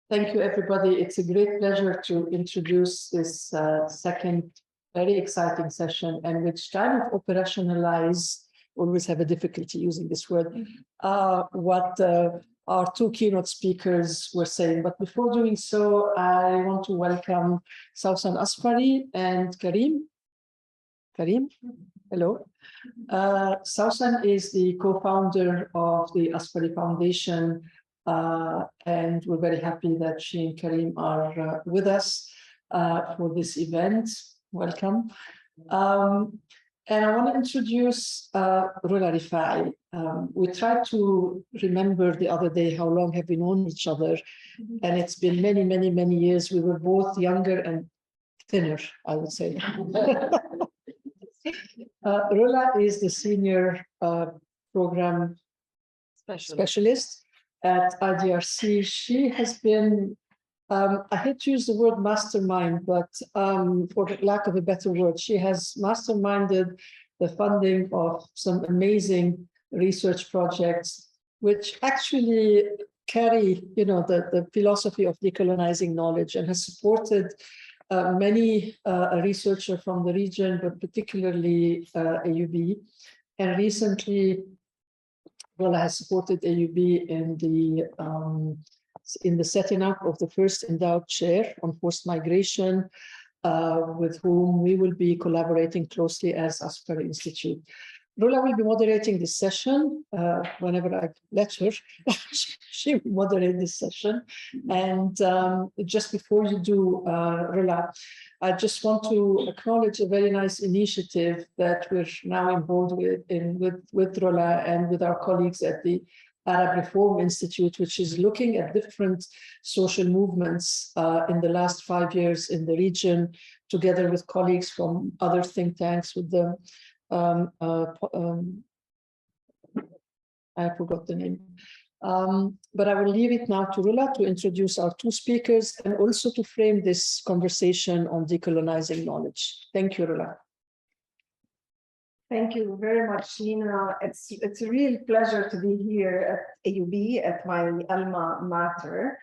Thank you, everybody. It's a great pleasure to introduce this second very exciting session, and which kind of operationalize, always have a difficulty using this word, what our two keynote speakers were saying. But before doing so, I want to welcome Sawsan Asfari and Karim. Karim, hello. Sawsan is the co-founder of the Asfari Foundation, and we're very happy that she and Karim are with us for this event. Welcome. And I want to introduce Roula El-Rifai. We tried to remember the other day how long have we known each other, and it's been many, many, many years. We were both younger and thinner, I would say. Roula is the senior program specialist at IDRC. She has been, I hate to use the word mastermind, but for lack of a better word, she has masterminded the funding of some amazing research projects, which actually carry, the philosophy of decolonizing knowledge, and has supported many researchers from the region, but particularly AUB. And recently, Roula has supported AUB in the setting up of the first endowed chair on forced migration, with whom we will be collaborating closely as Asfari Institute. Roula will be moderating this session. Whenever I let her, she will moderate this session. And just before you do, Roula, I just want to acknowledge a very nice initiative that we're now involved with Roula and with our colleagues at the Arab Reform Institute, which is looking at different social movements in the last 5 years in the region, together with colleagues from other think tanks, with the I forgot the name. But I will leave it now to Roula to introduce our two speakers and also to frame this conversation on decolonizing knowledge. Thank you, Roula. Thank you very much, Lina. It's a real pleasure to be here at AUB, at my alma mater.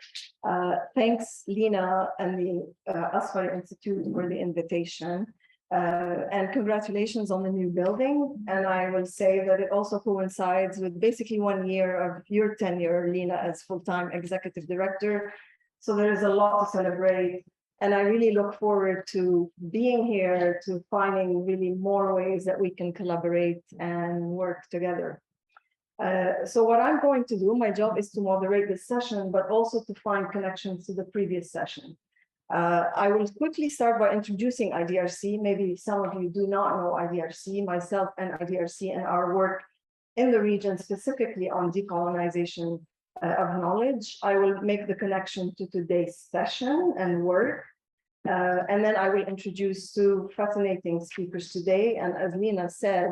Thanks, Lina and the Asfari Institute for the invitation. And congratulations on the new building. And I will say that it also coincides with basically 1 year of your tenure, Lina, as full-time executive director. So there is a lot to celebrate. And I really look forward to being here, to finding really more ways that we can collaborate and work together. So what I'm going to do, my job is to moderate this session, but also to find connections to the previous session. I will quickly start by introducing IDRC. Maybe some of you do not know IDRC, myself and IDRC, and our work in the region, specifically on decolonization of knowledge. I will make the connection to today's session and work. And then I will introduce two fascinating speakers today. And as Lina said,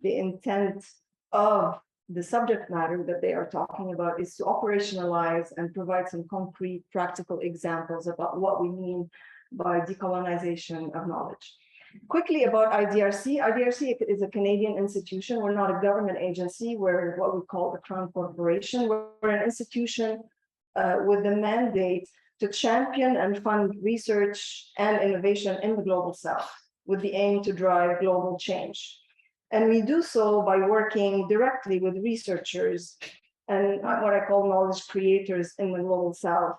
the intent of the subject matter that they are talking about is to operationalize and provide some concrete, practical examples about what we mean by decolonization of knowledge. Quickly about IDRC. IDRC is a Canadian institution. We're not a government agency. We're what we call the Crown Corporation. We're an institution with the mandate to champion and fund research and innovation in the global south, with the aim to drive global change. And we do so by working directly with researchers and what I call knowledge creators in the global south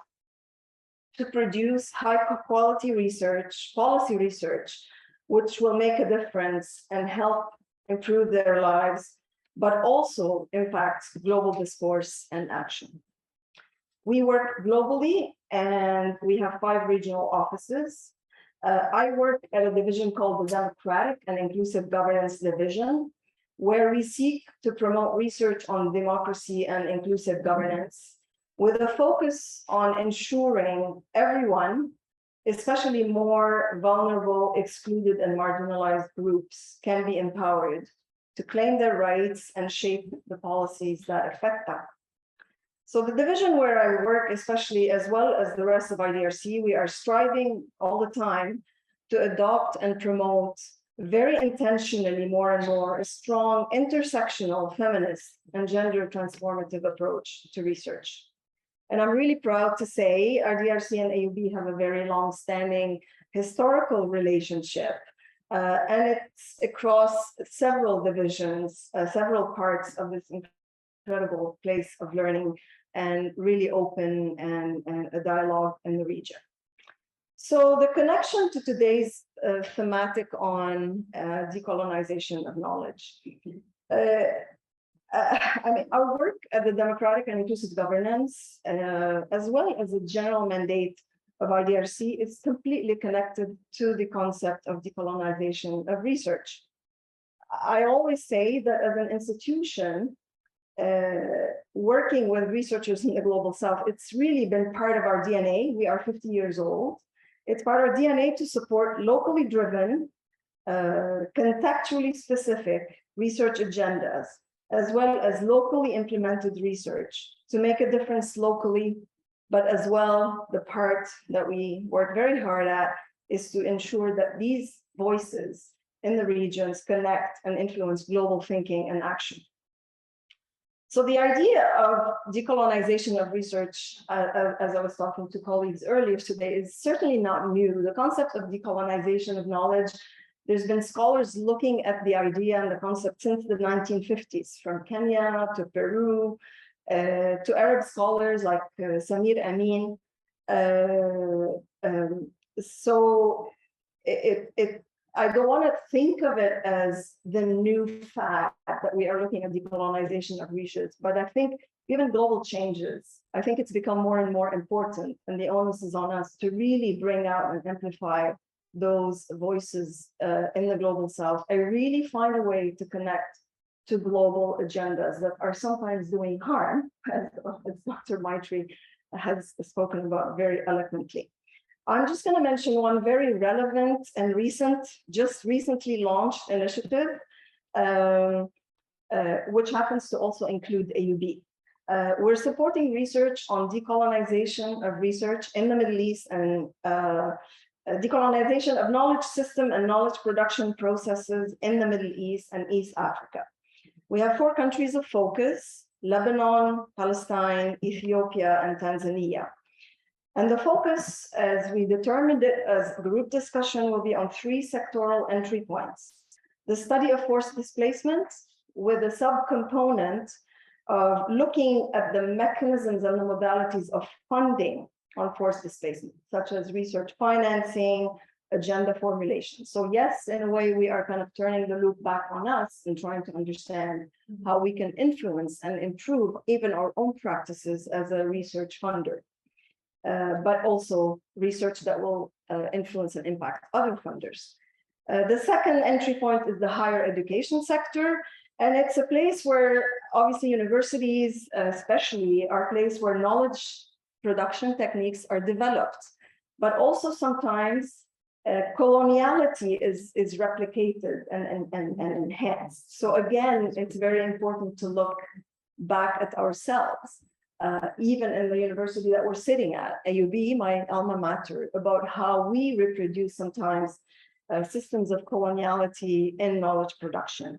to produce high quality research, policy research, which will make a difference and help improve their lives, but also impact global discourse and action. We work globally, and we have 5 regional offices. I work at a division called the Democratic and Inclusive Governance Division, where we seek to promote research on democracy and inclusive governance, with a focus on ensuring everyone, especially more vulnerable, excluded, and marginalized groups, can be empowered to claim their rights and shape the policies that affect them. So the division where I work, especially as well as the rest of IDRC, we are striving all the time to adopt and promote very intentionally more and more a strong intersectional, feminist, and gender transformative approach to research. And I'm really proud to say IDRC and AUB have a very long-standing historical relationship. And it's across several divisions, several parts of this incredible place of learning, and really open and a dialogue in the region. So the connection to today's thematic on decolonization of knowledge. I mean, our work at the Democratic and Inclusive Governance, as well as the general mandate of IDRC, is completely connected to the concept of decolonization of research. I always say that as an institution, working with researchers in the Global South, it's really been part of our DNA. We are 50 years old. It's part of our DNA to support locally driven, contextually specific research agendas, as well as locally implemented research to make a difference locally, but as well, the part that we work very hard at is to ensure that these voices in the regions connect and influence global thinking and action. So the idea of decolonization of research, as I was talking to colleagues earlier today, is certainly not new. The concept of decolonization of knowledge, there's been scholars looking at the idea and the concept since the 1950s, from Kenya to Peru, to Arab scholars like Samir Amin. So I don't want to think of it as the new fact that we are looking at decolonization of research, but I think given global changes, I think it's become more and more important, and the onus is on us to really bring out and amplify those voices in the Global South. I really find a way to connect to global agendas that are sometimes doing harm, as Dr. Maitri has spoken about very eloquently. I'm just going to mention one very relevant and just recently launched initiative, which happens to also include AUB. We're supporting research on decolonization of research in the Middle East and decolonization of knowledge system and knowledge production processes in the Middle East and East Africa. We have 4 countries of focus: Lebanon, Palestine, Ethiopia, and Tanzania. And the focus, as we determined it as a group discussion, will be on 3 sectoral entry points: the study of forced displacement, with a subcomponent of looking at the mechanisms and the modalities of funding on forced displacement, such as research financing, agenda formulation. So yes, in a way, we are kind of turning the loop back on us and trying to understand how we can influence and improve even our own practices as a research funder. But also research that will influence and impact other funders. The second entry point is the higher education sector. And it's a place where obviously universities especially are a place where knowledge production techniques are developed, but also sometimes coloniality is replicated and enhanced. So again, it's very important to look back at ourselves. Even in the university that we're sitting at, AUB, my alma mater, about how we reproduce sometimes systems of coloniality in knowledge production.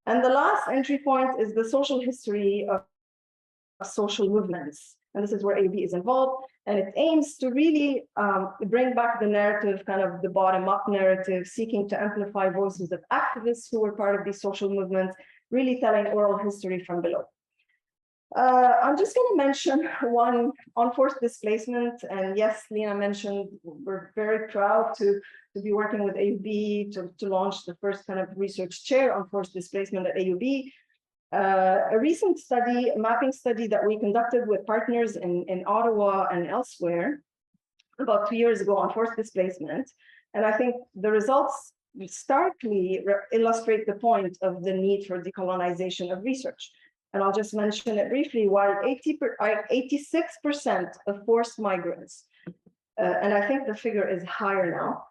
And the last entry point is the social history of social movements. And this is where AUB is involved. And it aims to really bring back the narrative, kind of the bottom-up narrative, seeking to amplify voices of activists who were part of these social movements, really telling oral history from below. I'm just going to mention one on forced displacement. And yes, Lina mentioned, we're very proud to be working with AUB to launch the first kind of research chair on forced displacement at AUB. A recent study, a mapping study that we conducted with partners in Ottawa and elsewhere about 2 years ago on forced displacement. And I think the results starkly illustrate the point of the need for decolonization of research. And I'll just mention it briefly. While 86% of forced migrants, and I think the figure is higher now,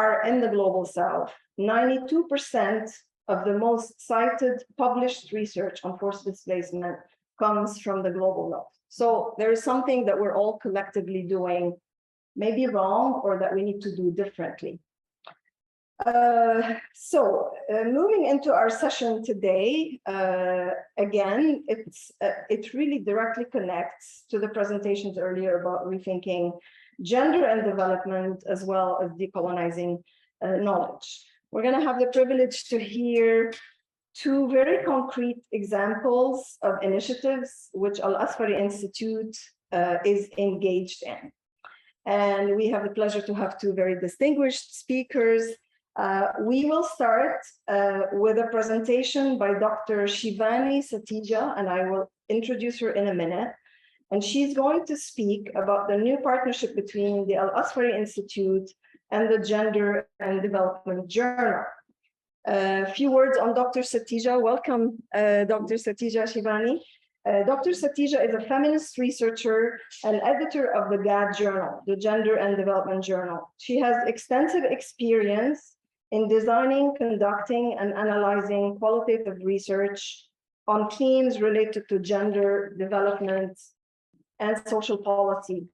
are in the Global South, 92% of the most cited published research on forced displacement comes from the Global North. So there is something that we're all collectively doing maybe wrong or that we need to do differently. Moving into our session today, again, it really directly connects to the presentations earlier about rethinking gender and development, as well as decolonizing knowledge. We're going to have the privilege to hear two very concrete examples of initiatives which Al-Asfari Institute is engaged in. And we have the pleasure to have two very distinguished speakers. We will start with a presentation by Dr. Shivani Satija, and I will introduce her in a minute. And she's going to speak about the new partnership between the Al-Asfari Institute and the Gender and Development Journal. A few words on Dr. Satija. Welcome, Dr. Satija Shivani. Dr. Satija is a feminist researcher and editor of the GAD Journal, the Gender and Development Journal. She has extensive experience in designing, conducting, and analyzing qualitative research on themes related to gender, development, and social policy,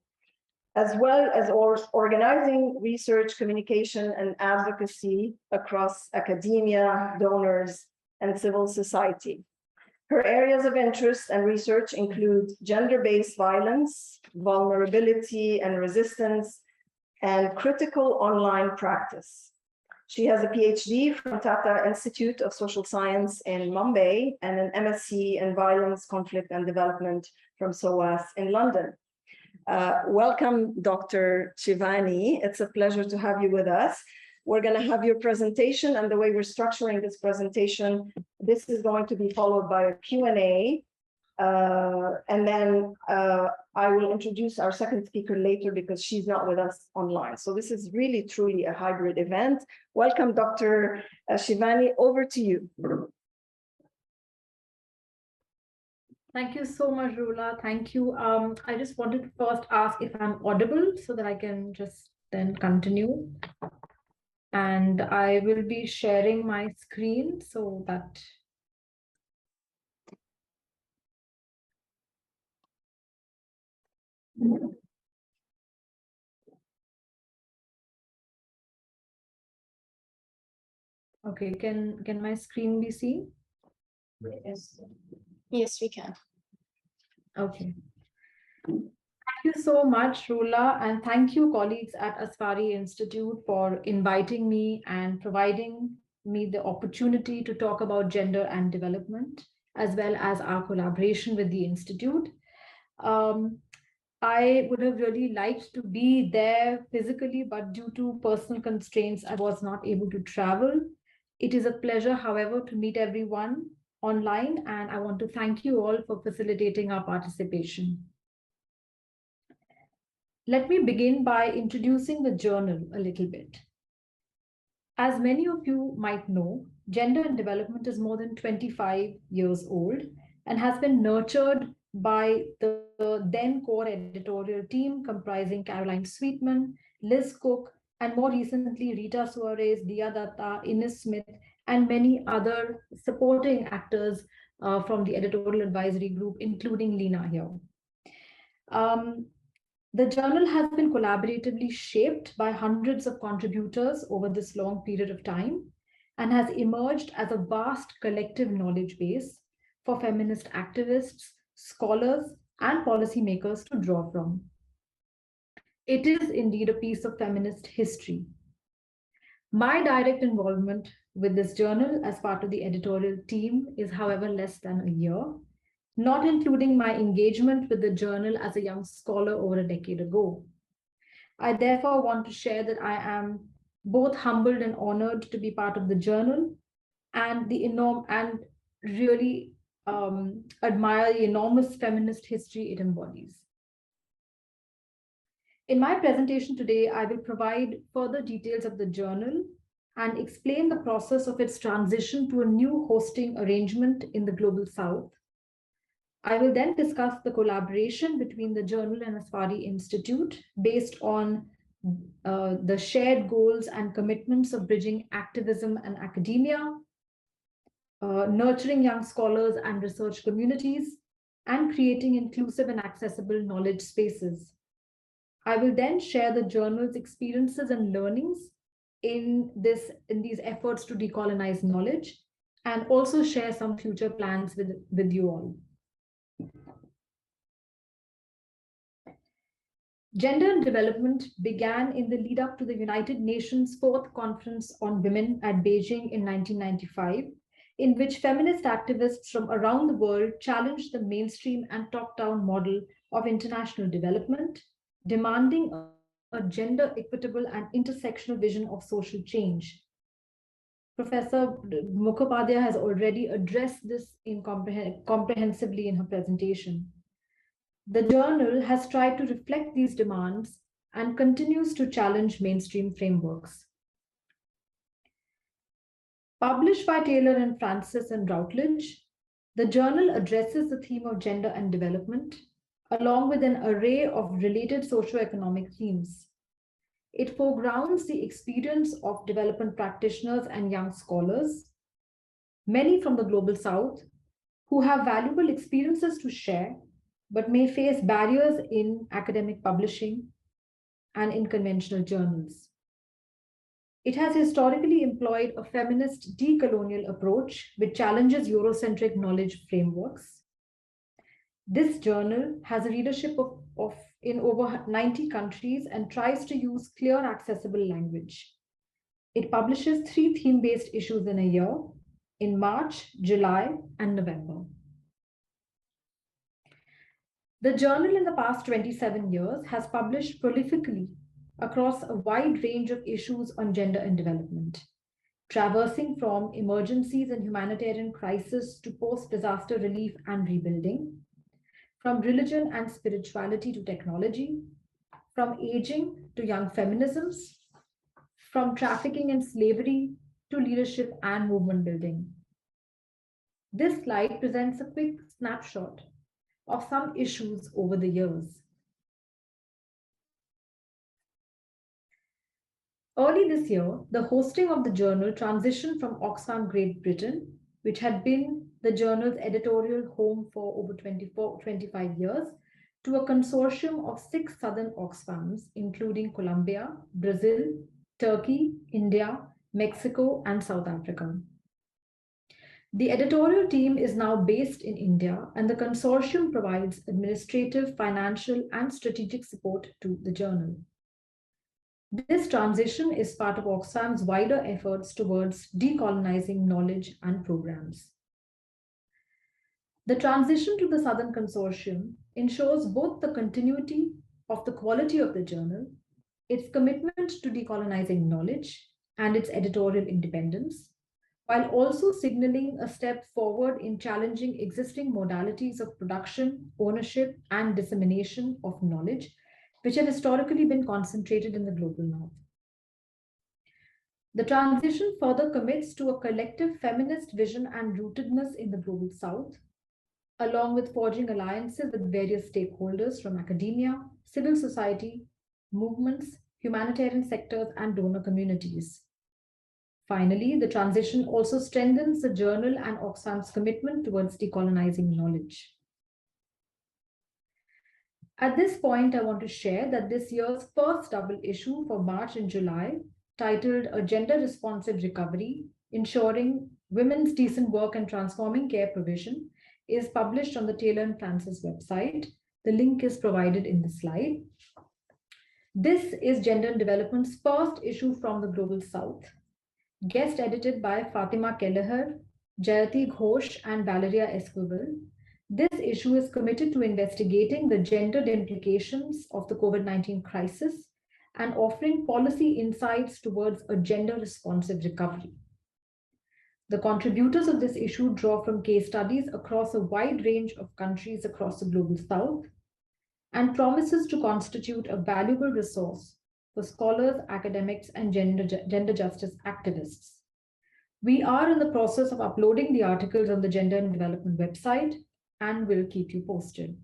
as well as organizing research, communication, and advocacy across academia, donors, and civil society. Her areas of interest and research include gender-based violence, vulnerability and resistance, and critical online practice. She has a PhD from Tata Institute of Social Science in Mumbai and an MSc in Violence, Conflict, and Development from SOAS in London. Welcome, Dr. Shivani. It's a pleasure to have you with us. We're going to have your presentation, and the way we're structuring this presentation, this is going to be followed by a Q&A. And then I will introduce our second speaker later because she's not with us online. So this is really, truly a hybrid event. Welcome, Dr. Shivani, over to you. Thank you so much, Roula. Thank you. I just wanted to first ask if I'm audible so that I can just then continue. And I will be sharing my screen so that okay, can my screen be seen? Yes, we can. Okay. Thank you so much, Roula, and thank you, colleagues at Asfari Institute, for inviting me and providing me the opportunity to talk about gender and development, as well as our collaboration with the Institute. I would have really liked to be there physically, but due to personal constraints, I was not able to travel. It is a pleasure, however, to meet everyone online, and I want to thank you all for facilitating our participation. Let me begin by introducing the journal a little bit. As many of you might know, Gender and Development is more than 25 years old and has been nurtured by the then core editorial team comprising Caroline Sweetman, Liz Cook, and more recently Rita Suarez, Dia Datta, Ines Smith, and many other supporting actors from the editorial advisory group, including Lina here. The journal has been collaboratively shaped by hundreds of contributors over this long period of time and has emerged as a vast collective knowledge base for feminist activists, scholars, and policymakers to draw from. It is indeed a piece of feminist history. My direct involvement with this journal as part of the editorial team is, however, less than a year, not including my engagement with the journal as a young scholar over a decade ago. I therefore want to share that I am both humbled and honored to be part of the journal and really admire the enormous feminist history it embodies. In my presentation today, I will provide further details of the journal and explain the process of its transition to a new hosting arrangement in the Global South. I will then discuss the collaboration between the journal and Asfari Institute based on the shared goals and commitments of bridging activism and academia, nurturing young scholars and research communities, and creating inclusive and accessible knowledge spaces. I will then share the journal's experiences and learnings in these efforts to decolonize knowledge, and also share some future plans with you all. Gender and development began in the lead up to the United Nations Fourth Conference on Women at Beijing in 1995, in which feminist activists from around the world challenged the mainstream and top-down model of international development, demanding a gender equitable and intersectional vision of social change. Professor Mukhopadhyay has already addressed this comprehensively in her presentation. The journal has tried to reflect these demands and continues to challenge mainstream frameworks. Published by Taylor and Francis and Routledge, the journal addresses the theme of gender and development, along with an array of related socioeconomic themes. It foregrounds the experience of development practitioners and young scholars, many from the Global South, who have valuable experiences to share, but may face barriers in academic publishing and in conventional journals. It has historically employed a feminist decolonial approach which challenges Eurocentric knowledge frameworks. This journal has a readership in over 90 countries and tries to use clear, accessible language. It publishes 3 theme-based issues in a year, in March, July, and November. The journal in the past 27 years has published prolifically across a wide range of issues on gender and development, traversing from emergencies and humanitarian crisis to post-disaster relief and rebuilding, from religion and spirituality to technology, from aging to young feminisms, from trafficking and slavery to leadership and movement building. This slide presents a quick snapshot of some issues over the years. Early this year, the hosting of the journal transitioned from Oxfam Great Britain, which had been the journal's editorial home for over 25 years, to a consortium of 6 southern Oxfams, including Colombia, Brazil, Turkey, India, Mexico, and South Africa. The editorial team is now based in India, and the consortium provides administrative, financial, and strategic support to the journal. This transition is part of Oxfam's wider efforts towards decolonizing knowledge and programs. The transition to the Southern Consortium ensures both the continuity of the quality of the journal, its commitment to decolonizing knowledge, and its editorial independence, while also signaling a step forward in challenging existing modalities of production, ownership, and dissemination of knowledge, which have historically been concentrated in the global north. The transition further commits to a collective feminist vision and rootedness in the global south, along with forging alliances with various stakeholders from academia, civil society, movements, humanitarian sectors, and donor communities. Finally, the transition also strengthens the journal and Oxfam's commitment towards decolonizing knowledge. At this point, I want to share that this year's first double issue for March and July, titled A Gender Responsive Recovery, Ensuring Women's Decent Work and Transforming Care Provision, is published on the Taylor and Francis website. The link is provided in the slide. This is Gender and Development's first issue from the Global South, guest edited by Fatima Kelleher, Jayati Ghosh, and Valeria Esquivel. This issue is committed to investigating the gendered implications of the COVID-19 crisis and offering policy insights towards a gender-responsive recovery. The contributors of this issue draw from case studies across a wide range of countries across the Global South and promises to constitute a valuable resource for scholars, academics, and gender justice activists. We are in the process of uploading the articles on the Gender and Development website and will keep you posted.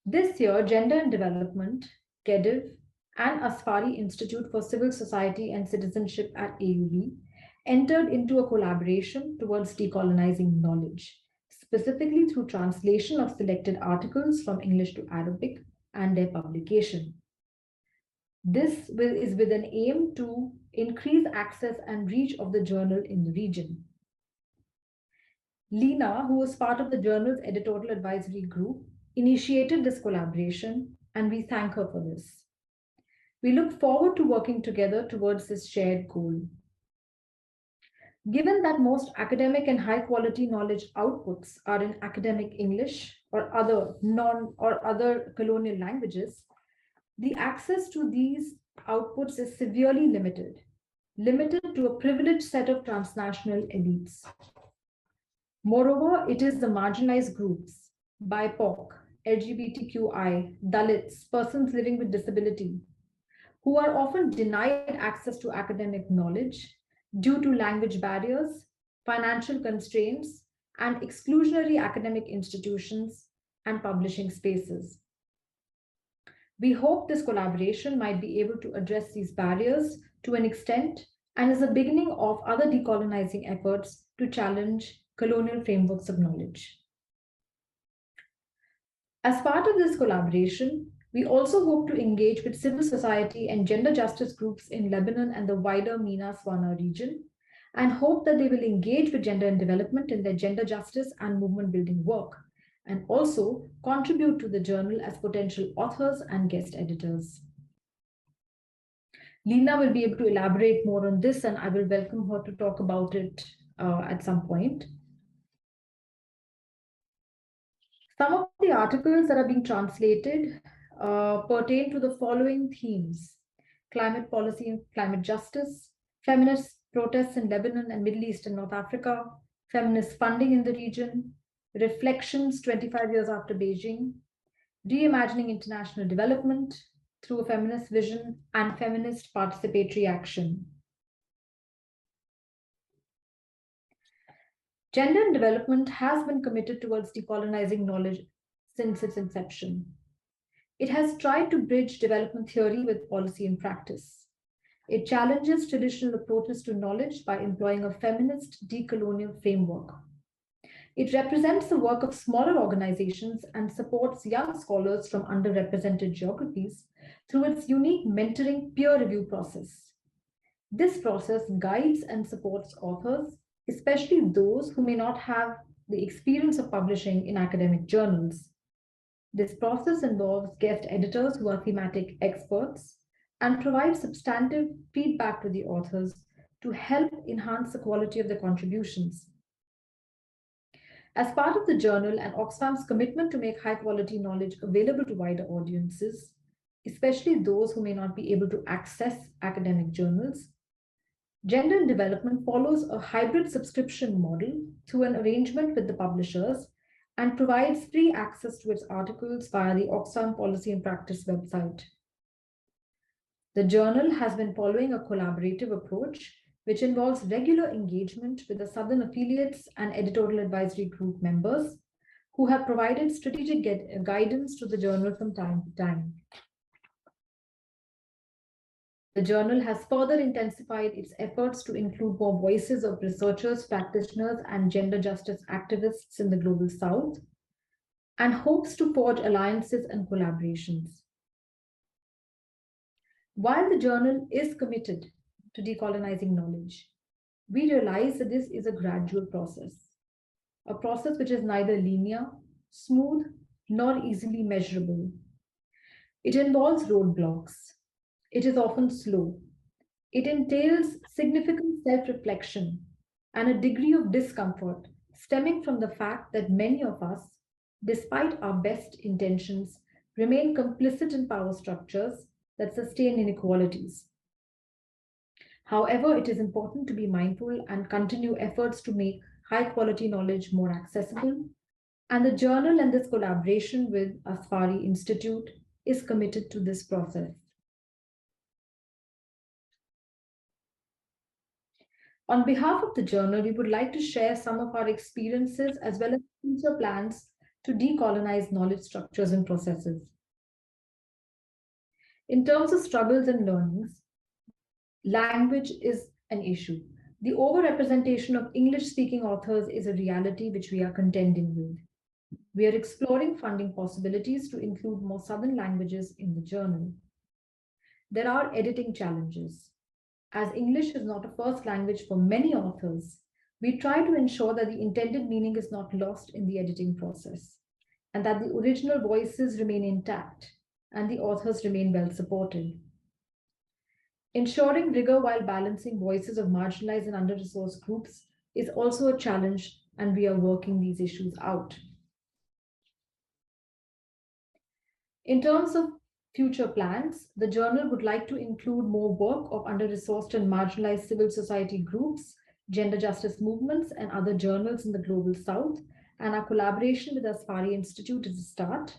This year, Gender and Development, GEDIV, and Asfari Institute for Civil Society and Citizenship at AUB entered into a collaboration towards decolonizing knowledge, specifically through translation of selected articles from English to Arabic and their publication. This is with an aim to increase access and reach of the journal in the region. Lina, who was part of the journal's editorial advisory group, initiated this collaboration, and we thank her for this. We look forward to working together towards this shared goal. Given that most academic and high-quality knowledge outputs are in academic English or other colonial languages, the access to these outputs is severely limited to a privileged set of transnational elites. Moreover, it is the marginalized groups, BIPOC, LGBTQI, Dalits, persons living with disability, who are often denied access to academic knowledge due to language barriers, financial constraints, and exclusionary academic institutions and publishing spaces. We hope this collaboration might be able to address these barriers to an extent and is a beginning of other decolonizing efforts to challenge colonial frameworks of knowledge. As part of this collaboration, we also hope to engage with civil society and gender justice groups in Lebanon and the wider MENA-SWANA region, and hope that they will engage with gender and development in their gender justice and movement building work, and also contribute to the journal as potential authors and guest editors. Lina will be able to elaborate more on this, and I will welcome her to talk about it at some point. Some of the articles that are being translated pertain to the following themes: climate policy and climate justice, feminist protests in Lebanon and Middle East and North Africa, feminist funding in the region, reflections 25 years after Beijing, reimagining international development through a feminist vision, and feminist participatory action. Gender and development has been committed towards decolonizing knowledge since its inception. It has tried to bridge development theory with policy and practice. It challenges traditional approaches to knowledge by employing a feminist decolonial framework. It represents the work of smaller organizations and supports young scholars from underrepresented geographies through its unique mentoring peer review process. This process guides and supports authors, especially those who may not have the experience of publishing in academic journals. This process involves guest editors who are thematic experts and provide substantive feedback to the authors to help enhance the quality of their contributions. As part of the journal and Oxfam's commitment to make high-quality knowledge available to wider audiences, especially those who may not be able to access academic journals, Gender and Development follows a hybrid subscription model through an arrangement with the publishers and provides free access to its articles via the Oxfam Policy and Practice website. The journal has been following a collaborative approach, which involves regular engagement with the Southern affiliates and editorial advisory group members who have provided strategic guidance to the journal from time to time. The journal has further intensified its efforts to include more voices of researchers, practitioners, and gender justice activists in the Global South, and hopes to forge alliances and collaborations. While the journal is committed to decolonizing knowledge, we realize that this is a gradual process, a process which is neither linear, smooth, nor easily measurable. It involves roadblocks. It is often slow. It entails significant self-reflection and a degree of discomfort stemming from the fact that many of us, despite our best intentions, remain complicit in power structures that sustain inequalities. However, it is important to be mindful and continue efforts to make high-quality knowledge more accessible, and the journal and this collaboration with Asfari Institute is committed to this process. On behalf of the journal, we would like to share some of our experiences as well as future plans to decolonize knowledge structures and processes. In terms of struggles and learnings, language is an issue. The overrepresentation of English-speaking authors is a reality which we are contending with. We are exploring funding possibilities to include more Southern languages in the journal. there are editing challenges. As English is not a first language for many authors, we try to ensure that the intended meaning is not lost in the editing process, and that the original voices remain intact and the authors remain well supported. Ensuring rigor while balancing voices of marginalized and under-resourced groups is also a challenge, and we are working these issues out. In terms of future plans, the journal would like to include more work of under-resourced and marginalized civil society groups, gender justice movements, and other journals in the Global South, and our collaboration with Asfari Institute is a start.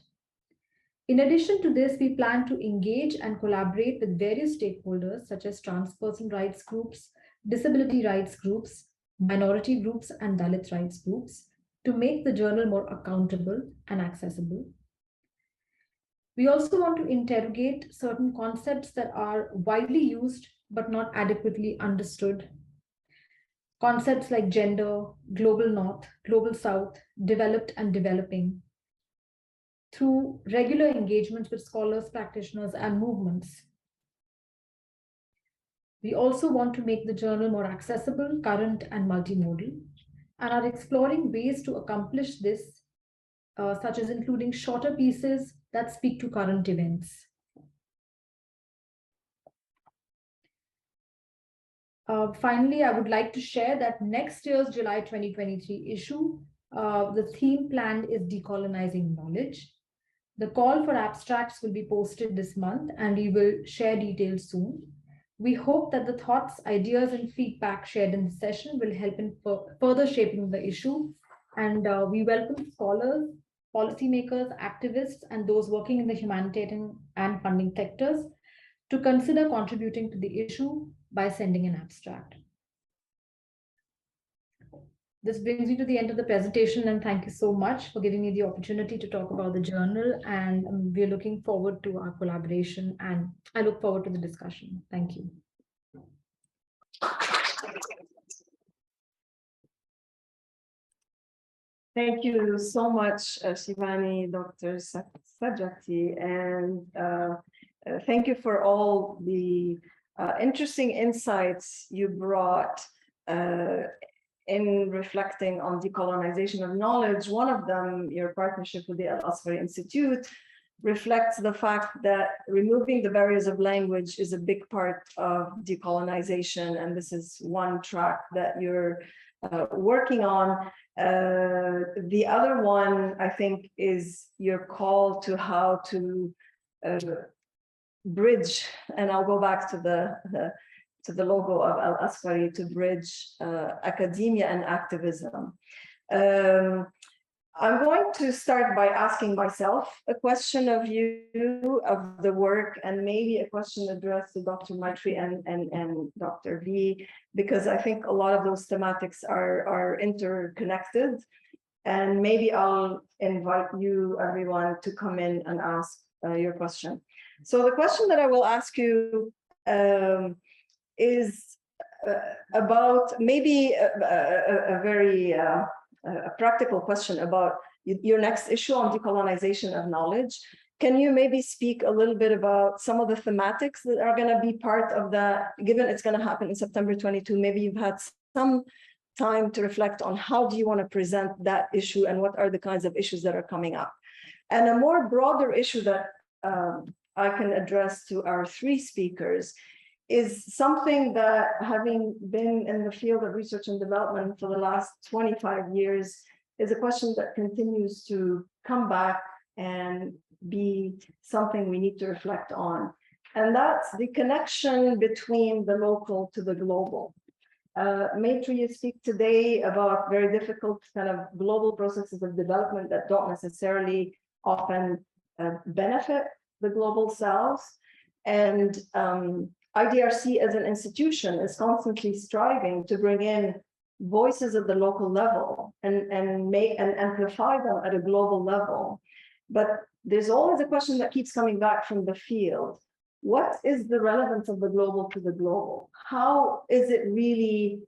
In addition to this, we plan to engage and collaborate with various stakeholders such as trans person rights groups, disability rights groups, minority groups, and Dalit rights groups to make the journal more accountable and accessible. We also want to interrogate certain concepts that are widely used but not adequately understood. Concepts like gender, global north, global south, developed and developing, through regular engagements with scholars, practitioners, and movements. We also want to make the journal more accessible, current, and multimodal, and are exploring ways to accomplish this, such as including shorter pieces that speak to current events. Finally, I would like to share that next year's July 2023 issue, the theme planned is Decolonizing Knowledge. The call for abstracts will be posted this month, and we will share details soon. We hope that the thoughts, ideas, and feedback shared in this session will help in further shaping the issue. And we welcome scholars, policymakers, activists, and those working in the humanitarian and funding sectors to consider contributing to the issue by sending an abstract. This brings me to the end of the presentation, and thank you so much for giving me the opportunity to talk about the journal, and we're looking forward to our collaboration, and I look forward to the discussion. Thank you. Thank you so much, Shivani, Dr. Satija, and thank you for all the interesting insights you brought in reflecting on decolonization of knowledge. One of them, your partnership with the Asfari Institute, reflects the fact that removing the barriers of language is a big part of decolonization, and this is one track that you're working on. The other one, I think, is your call to how to bridge, and I'll go back to the logo of Al-Asfari, to bridge academia and activism. I'm going to start by asking myself a question of you, of the work, and maybe a question addressed to Dr. Maitri and Dr. V, because I think a lot of those thematics are interconnected. And maybe I'll invite you, everyone, to come in and ask your question. So the question that I will ask you is about maybe a very practical question about your next issue on decolonization of knowledge. Can you maybe speak a little bit about some of the thematics that are going to be part of that, given it's going to happen in September 22? Maybe you've had some time to reflect on how do you want to present that issue and what are the kinds of issues that are coming up. And a more broader issue that I can address to our three speakers is something that, having been in the field of research and development for the last 25 years, is a question that continues to come back and be something we need to reflect on. And that's the connection between the local to the global. Maitri, you speak today about very difficult kind of global processes of development that don't necessarily often benefit the global south. And IDRC as an institution is constantly striving to bring in voices at the local level and amplify them at a global level. But there's always a question that keeps coming back from the field. What is the relevance of the global to the global? How is it really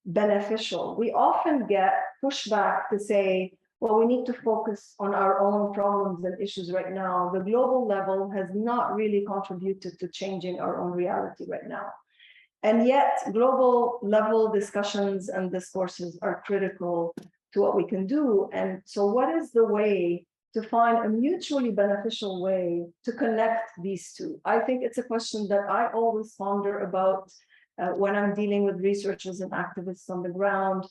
beneficial? We often get pushback to say, well, we need to focus on our own problems and issues right now. The global level has not really contributed to changing our own reality right now. And yet, global level discussions and discourses are critical to what we can do. And so what is the way to find a mutually beneficial way to connect these two? I think it's a question that I always ponder about when I'm dealing with researchers and activists on the ground.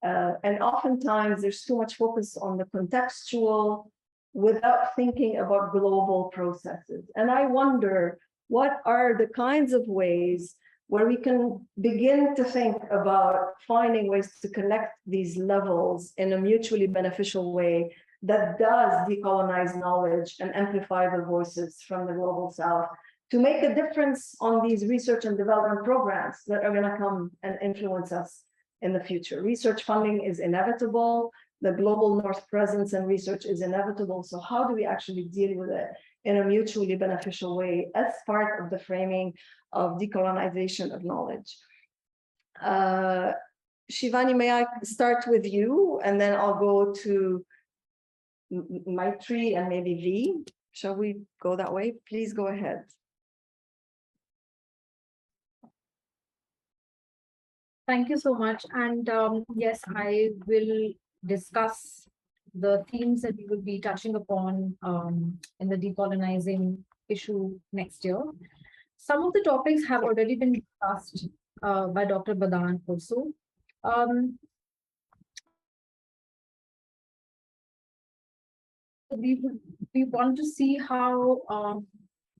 And oftentimes there's too much focus on the contextual without thinking about global processes. And I wonder, what are the kinds of ways where we can begin to think about finding ways to connect these levels in a mutually beneficial way that does decolonize knowledge and amplify the voices from the global south to make a difference on these research and development programs that are going to come and influence us in the future. Research funding is inevitable. The global north presence and research is inevitable. So how do we actually deal with it in a mutually beneficial way as part of the framing of decolonization of knowledge? Shivani, may I start with you, and then I'll go to Maitri and maybe V. Shall we go that way? Please go ahead. Thank you so much. And yes, I will discuss the themes that we will be touching upon in the decolonizing issue next year. Some of the topics have already been discussed by Dr. Badan also. We want to see how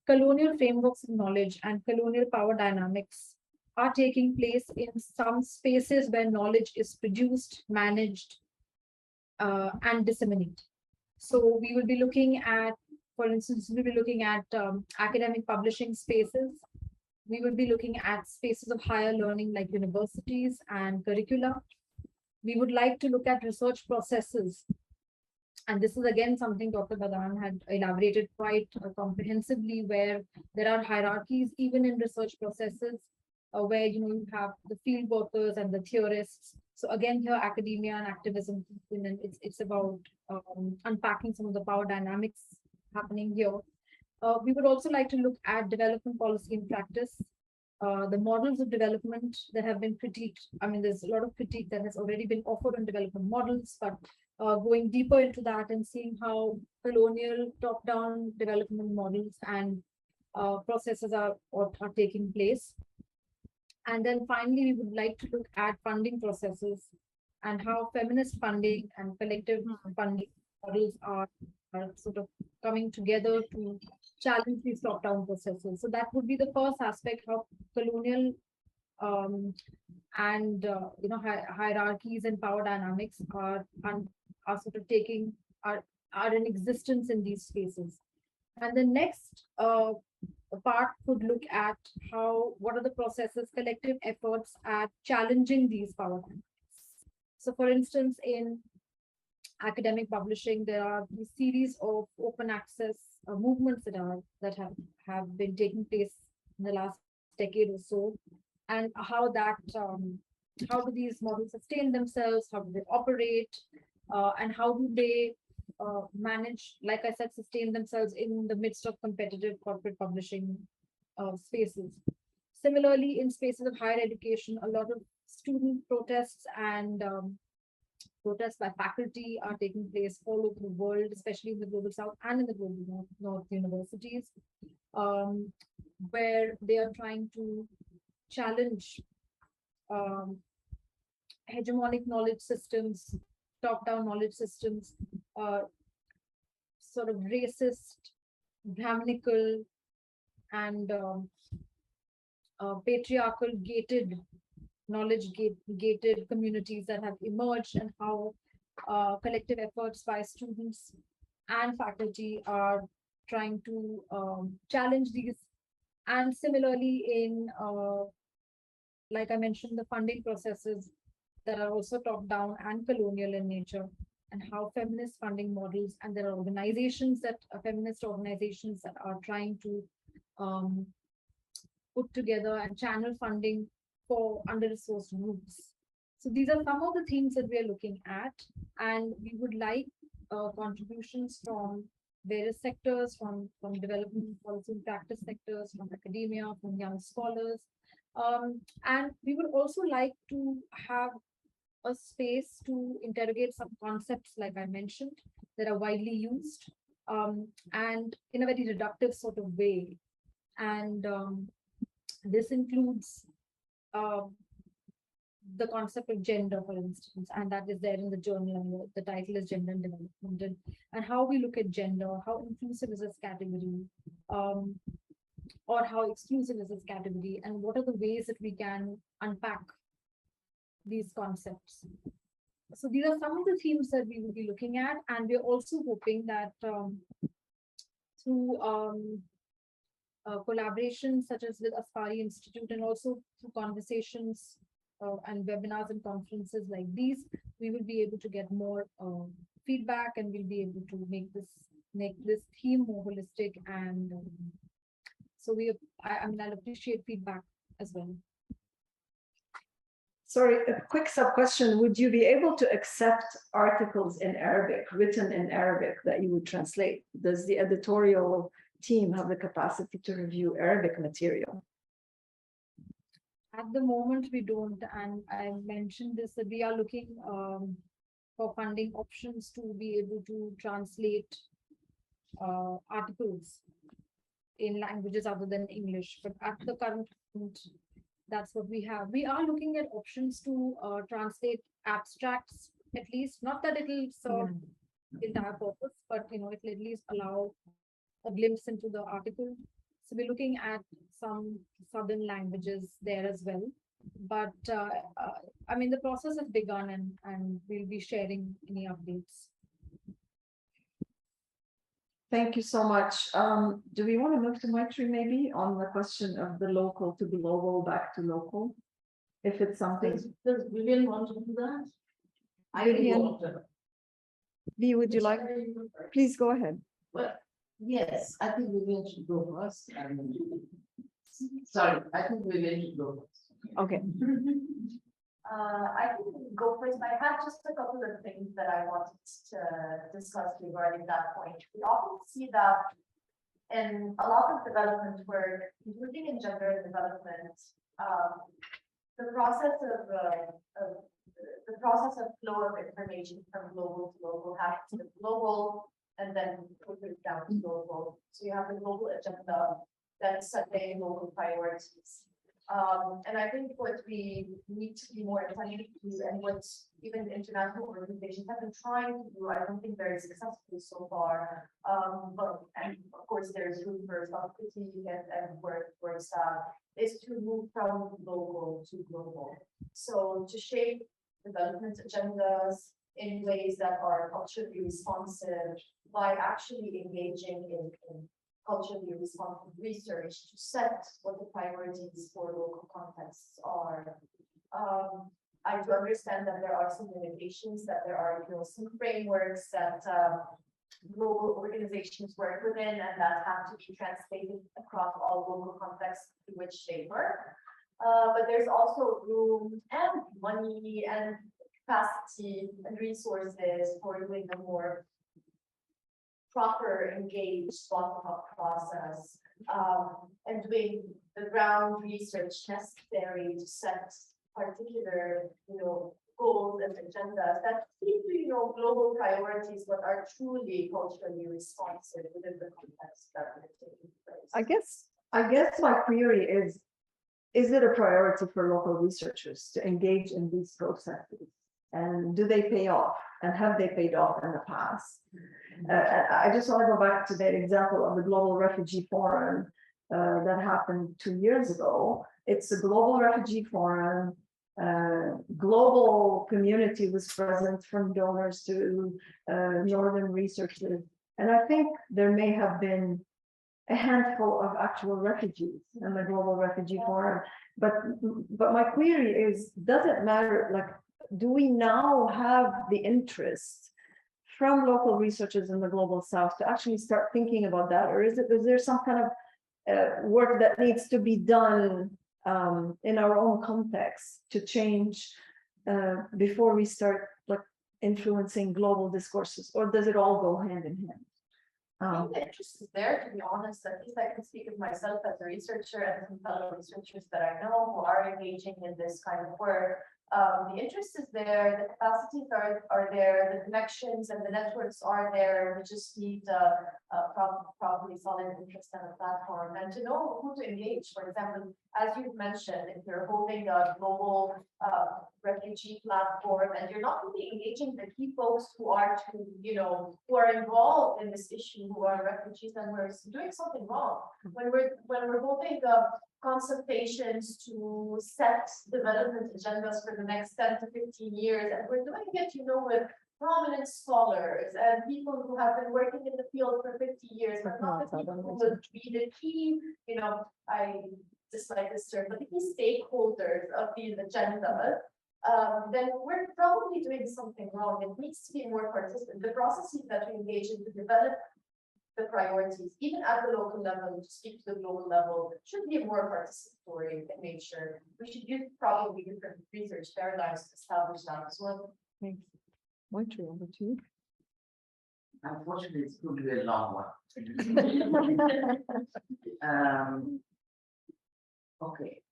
colonial frameworks of knowledge and colonial power dynamics are taking place in some spaces where knowledge is produced, managed, and disseminated. So we will be looking at, for instance, we'll be looking at academic publishing spaces. We will be looking at spaces of higher learning like universities and curricula. We would like to look at research processes. And this is again something Dr. Badan had elaborated quite comprehensively, where there are hierarchies even in research processes, where you have the field workers and the theorists. So again, here academia and activism, it's about unpacking some of the power dynamics happening here. We would also like to look at development policy in practice, the models of development that have been critiqued. I mean, there's a lot of critique that has already been offered on development models, but going deeper into that and seeing how colonial top-down development models and processes are taking place. And then finally, we would like to look at funding processes and how feminist funding and collective funding models are sort of coming together to challenge these top-down processes. So that would be the first aspect, how colonial and hierarchies and power dynamics are sort of are in existence in these spaces. And the next part could look at what are the processes, collective efforts at challenging these power dynamics. So for instance, in academic publishing, there are these series of open access movements that have been taking place in the last decade or so, and how do these models sustain themselves, how do they operate, and how do they manage, like I said, sustain themselves in the midst of competitive corporate publishing spaces. Similarly, in spaces of higher education, a lot of student protests and protests by faculty are taking place all over the world, especially in the global south and in the global north universities, where they are trying to challenge hegemonic knowledge systems, top-down knowledge systems, sort of racist, Brahminical, and patriarchal gated knowledge gated communities that have emerged, and how collective efforts by students and faculty are trying to challenge these. And similarly, in like I mentioned, the funding processes that are also top-down and colonial in nature, and how feminist funding models, and there are organizations feminist organizations that are trying to put together and channel funding for under-resourced groups. So these are some of the themes that we are looking at, and we would like contributions from various sectors, from development policy and practice sectors, from academia, from young scholars. And we would also like to have a space to interrogate some concepts, like I mentioned, that are widely used and in a very reductive sort of way. And this includes the concept of gender, for instance, and that is there in the journal, and the title is Gender and Development, and how we look at gender, how inclusive is this category, or how exclusive is this category, and what are the ways that we can unpack these concepts. So these are some of the themes that we will be looking at, and we're also hoping that through collaborations such as with Asfari Institute, and also through conversations and webinars and conferences like these, we will be able to get more feedback, and we'll be able to make this theme more holistic. And so I mean, I'll appreciate feedback as well. Sorry, a quick sub question. Would you be able to accept articles in Arabic, written in Arabic, that you would translate? Does the editorial team have the capacity to review Arabic material? At the moment, we don't, and I mentioned this, that we are looking for funding options to be able to translate articles in languages other than English. But at the current moment, that's what we have. We are looking at options to translate abstracts, at least. Not that it'll serve the entire purpose, but it'll at least allow a glimpse into the article. So we're looking at some southern languages there as well. But I mean, the process has begun, and we'll be sharing any updates. Thank you so much. Do we want to move to Maitri maybe on the question of the local to global, back to local? If it's something. Does Vivian want to do that? Vivian, would you like? Please go ahead. Well, yes, I think Vivian should go first. Sorry, I think Vivian should go first. Okay. I can go first, but I have just a couple of things that I wanted to discuss regarding that point. We often see that in a lot of development work, including in gender development, the process of flow of information from global to local happens with global and then filters down to local. So you have the global agenda that's setting local priorities. And I think what we need to be more attentive to, and what even the international organizations have been trying to do, I don't think very successfully so far. And of course, there's room for self-critique and work for staff, is to move from local to global. So to shape development agendas in ways that are culturally responsive by actually engaging in culturally responsive research to set what the priorities for local contexts are. I do understand that there are some limitations, that there are some frameworks that global organizations work within, and that have to be translated across all local contexts in which they work. But there's also room and money and capacity and resources for doing a more proper, engaged, bottom-up process, and doing the ground research necessary to set particular, goals and agendas that seem to, global priorities, but are truly culturally responsive within the context that are taking place. I guess my query is it a priority for local researchers to engage in these processes? And do they pay off? And have they paid off in the past? I just want to go back to that example of the Global Refugee Forum that happened 2 years ago. It's a global refugee forum. Global community was present, from donors to northern researchers. And I think there may have been a handful of actual refugees in the Global Refugee Forum. But my query is, does it matter? Like, do we now have the interest from local researchers in the Global South to actually start thinking about that? Or is there some kind of work that needs to be done in our own context to change before we start influencing global discourses, or does it all go hand in hand? I think the interest is there, to be honest. At least I can speak of myself as a researcher and some fellow researchers that I know who are engaging in this kind of work. The interest is there, the capacities are there, the connections and the networks are there. We just need probably solid interest in a platform and to know who to engage. For example, as you've mentioned, if you're holding a global refugee platform and you're not really engaging the key folks who are who are involved in this issue, who are refugees, then we're doing something wrong. When we're holding consultations to set development agendas for the next 10 to 15 years, and we're doing it, with prominent scholars and people who have been working in the field for 50 years, but not the people who would be the key, I dislike this term, but the key stakeholders of these agendas, then we're probably doing something wrong. It needs to be more participant. The processes that we engage in to develop the priorities, even at the local level, to speak to the global level, should be more participatory in nature. We should use probably different research paradigms to establish that as well. Thanks. Moitri, over to you. Unfortunately, it's going to be a long one. Okay.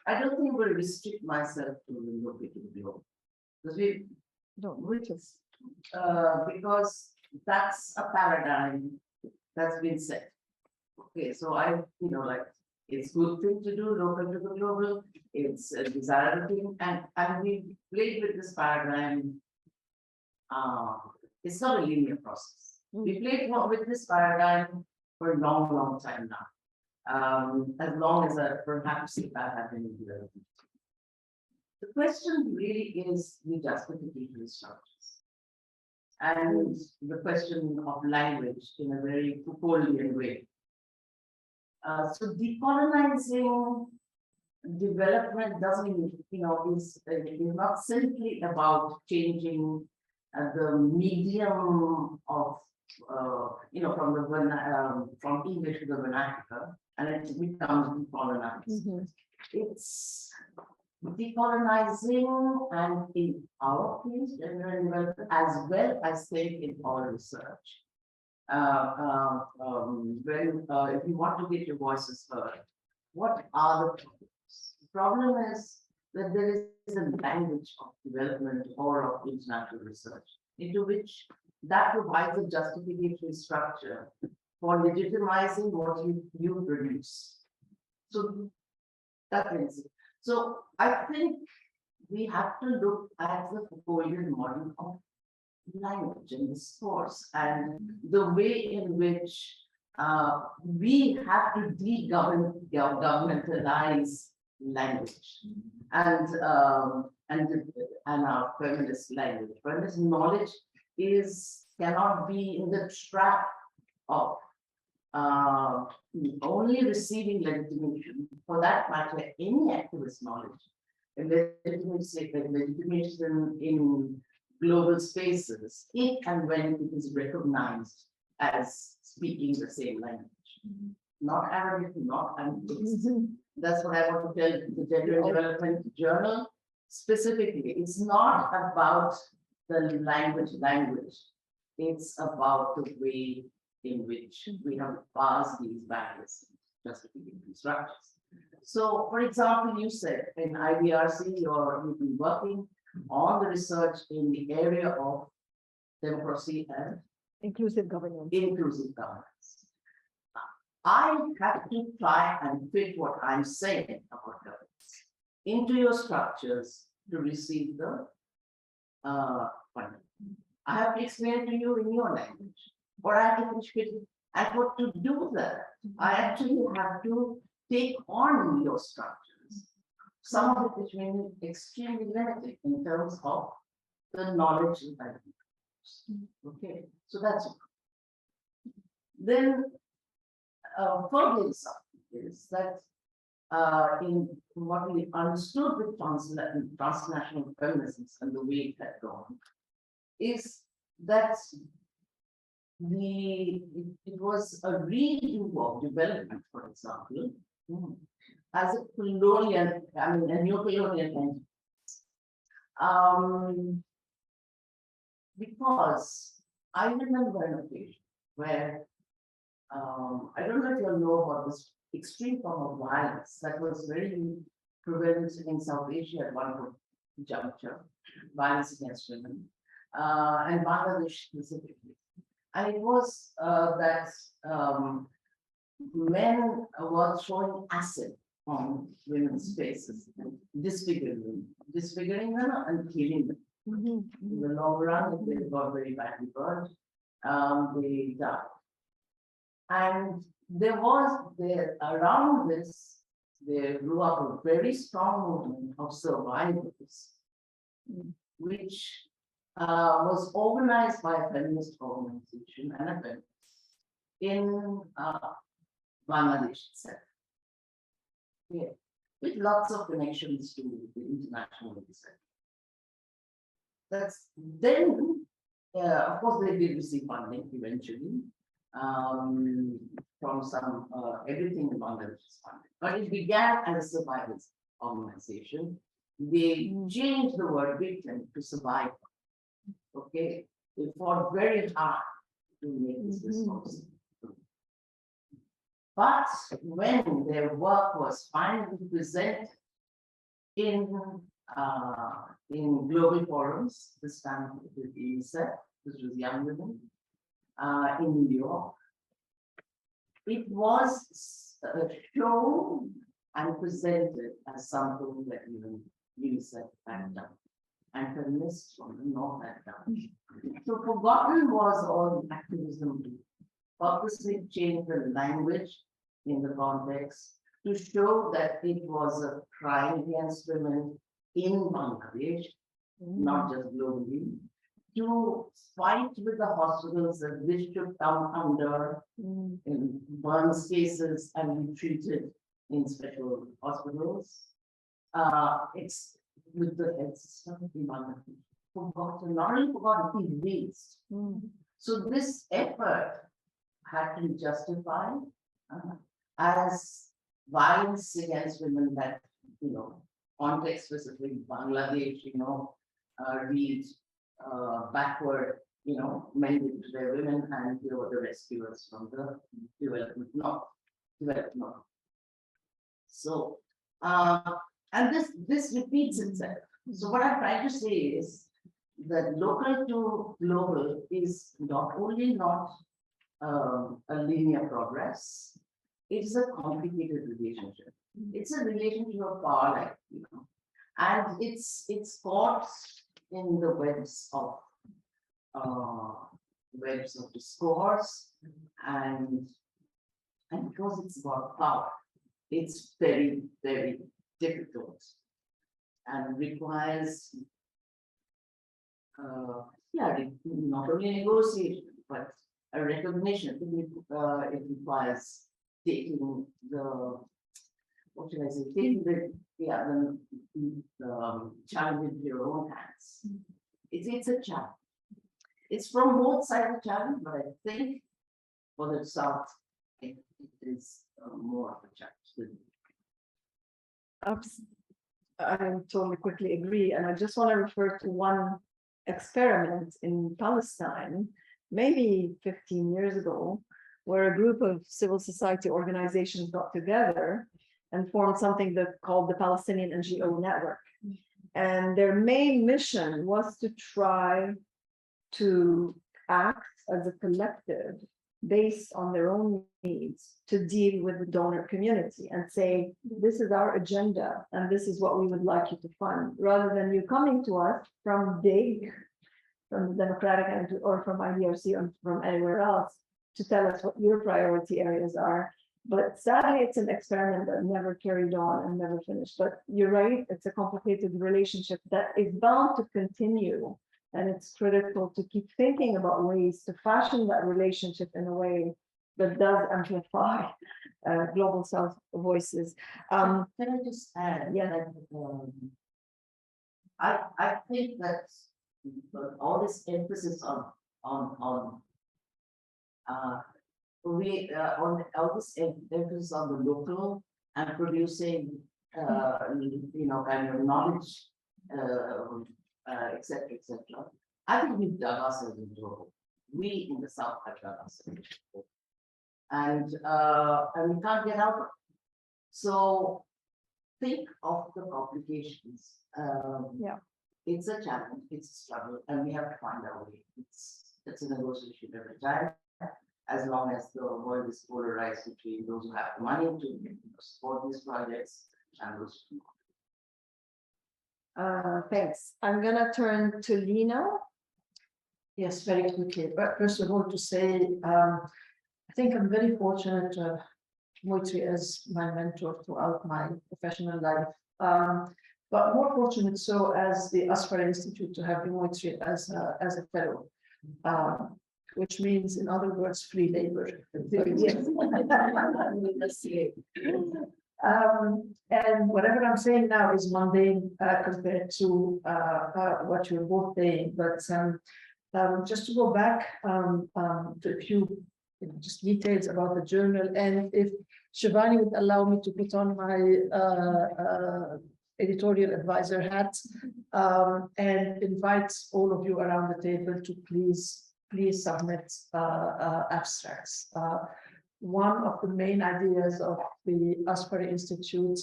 I don't think we'll restrict myself to locating below. Because because that's a paradigm that's been set. Okay, so it's good thing to do, local to the global, it's a desirable thing, and we played with this paradigm. It's not a linear process. We played with this paradigm for a long time now. As long as perhaps if I have any development. The question really is the justification structures. And the question of language in a very Foucauldian way. So decolonizing development doesn't, is not simply about changing the medium of, from English to the vernacular, and it becomes decolonized. It's decolonizing, and in our case, general development, as well as say in our research. If you want to get your voices heard, what are the problems? The problem is that there is a language of development or of international research into which that provides a justification structure for legitimizing what you produce. So that is it. So I think we have to look at the Foucauldian model of language and discourse and the way in which we have to governmentalize language and our feminist language. Feminist knowledge cannot be in the trap of only receiving legitimation. For that matter, any activist knowledge, and legitimation in global spaces, if and when it is recognized as speaking the same language. Not Arabic, not Anglican. That's what I want to tell the Gender and Development Journal specifically. It's not about the language. It's about the way in which we have passed these barriers, justification structures. So, for example, you said in IDRC, you've been working on the research in the area of democracy and Inclusive governance. I have to try and fit what I'm saying about governance into your structures to receive the funding. I have to explain to you in your language, or I have to fit it. And for to do that, I actually have to take on your structures. Some of it which may be extremely limited in terms of the knowledge that I have. Okay, so that's it. Then further is that in what we understood with transnational feminism and the way it had gone, is that it was a reading of development, for example, as a colonial, a neo-colonial entity. because I remember an occasion where I don't know if you all know about this extreme form of violence that was very prevalent in South Asia at one juncture, violence against women, and Bangladesh specifically. And it was that men were throwing acid on women's faces, and disfiguring them and killing them. In the long run, if they got very badly burned, they died. And around this, there grew up a very strong movement of survivors, which was organized by a feminist organization and a feminist in Bangladesh itself. Yeah, with lots of connections to the international research. That's then, of course, they did receive funding eventually from some everything in Bangladesh is funded, but it began as a survivors organization. They changed the word victim to survivor. Okay, they fought very hard to make this possible. But when their work was finally presented in global forums, this time with UNICEF, which was young women, in New York, it was shown and presented as something that even UNICEF had done, and feminists from the North had done. So forgotten was all the activism to purposely change the language in the context to show that it was a crime against women in Bangladesh, not just globally, to fight with the hospitals that this should come under in burns cases and be treated in special hospitals. It's with the health system in Bangladesh. Forgotten, not only forgotten, erased. So this effort had to be justified as violence against women that, context specific Bangladesh, read backward, men to their women, and here were the rescuers from the development north. So, and this repeats itself. So what I'm trying to say is that local to global is not only not a linear progress, it's a complicated relationship. It's a relationship of power, and it's caught in the webs of discourse, and because it's about power, it's very, very difficult and requires not only negotiation but a recognition. It requires taking the, what should I say, taking the challenge into your own hands. It's a challenge. It's from both sides of the challenge, but I think for the South, it is more of a challenge. I totally quickly agree, and I just want to refer to one experiment in Palestine, maybe 15 years ago, where a group of civil society organizations got together and formed something called the Palestinian NGO Network. And their main mission was to try to act as a collective based on their own needs to deal with the donor community and say, this is our agenda and this is what we would like you to fund, rather than you coming to us from the Democratic end or from IDRC or from anywhere else to tell us what your priority areas are. But sadly, it's an experiment that never carried on and never finished. But you're right, it's a complicated relationship that is bound to continue. And it's critical to keep thinking about ways to fashion that relationship in a way that does amplify global South voices. Can I just add? Yeah. That, I think that all this emphasis on all this emphasis on the local and producing, kind of knowledge, etc., I think we've dug ourselves into a hole. We in the South have dug ourselves into a hole. And we can't get out of it. So think of the complications. Yeah. It's a challenge, it's a struggle, and we have to find our way. It's a negotiation every time, as long as the world is polarized between those who have the money to support these projects and those who don't. Thanks. I'm gonna turn to Lina. Yes, very quickly. But first of all, to say, I think I'm very fortunate to have Moitri as my mentor throughout my professional life. But more fortunate so as the Asfari Institute to have Moitri as a fellow, which means, in other words, free labor. And whatever I'm saying now is mundane compared to what you're both saying. But just to go back to a few just details about the journal, and if Shivani would allow me to put on my editorial advisor hat and invite all of you around the table to please submit abstracts. One of the main ideas of the Asfari Institute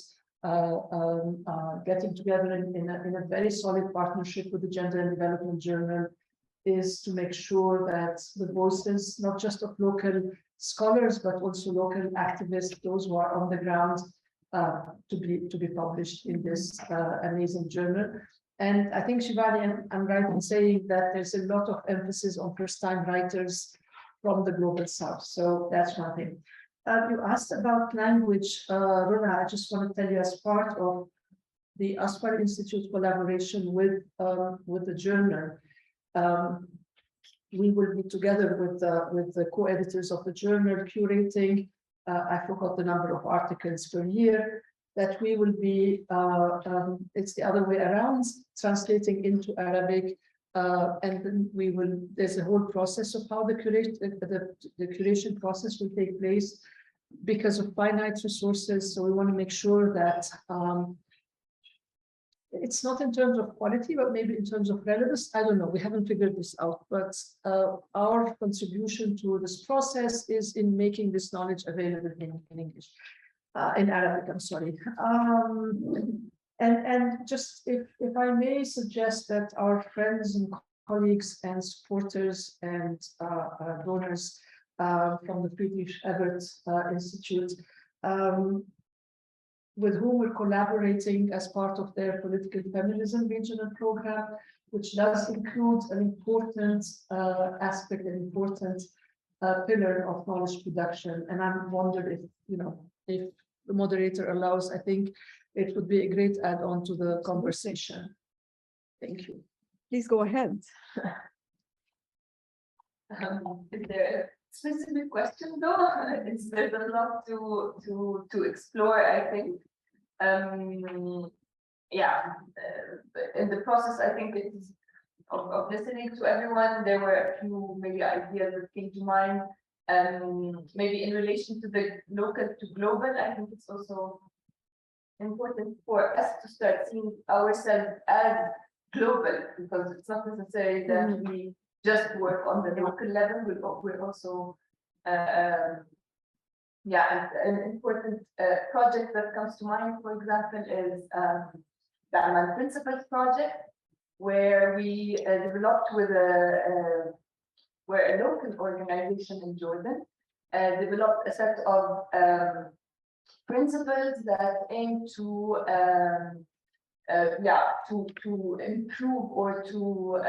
getting together in a very solid partnership with the Gender and Development Journal is to make sure that the voices, not just of local scholars, but also local activists, those who are on the ground, to be published in this amazing journal. And I think, Shivani, I'm right in saying that there's a lot of emphasis on first-time writers from the Global South. So that's one thing. You asked about language, Roula. I just want to tell you, as part of the Asfari Institute collaboration with the journal, we will be together with the co-editors of the journal curating. I forgot the number of articles per year that we will be. It's the other way around, translating into Arabic. And then we will, there's a whole process of how the curation process will take place because of finite resources. So we want to make sure that it's not in terms of quality, but maybe in terms of relevance. I don't know, we haven't figured this out, but our contribution to this process is in making this knowledge available in English, in Arabic, I'm sorry. And just if I may suggest that our friends and colleagues and supporters and donors from the Friedrich Ebert Institute, with whom we're collaborating as part of their political feminism regional program, which does include an important aspect, an important pillar of knowledge production. And I'm wondering if the moderator allows, I think it would be a great add-on to the conversation. Thank you. Please go ahead. Is there a specific question though? There's a lot to explore, I think. In the process, I think it's of listening to everyone, there were a few maybe ideas that came to mind. Maybe in relation to the local to global, I think it's also important for us to start seeing ourselves as global, because it's not necessary that we just work on the local level. We're also an important project that comes to mind, for example, is the Ayman Principles project, where we developed with a local organization in Jordan developed a set of principles that aim to improve or to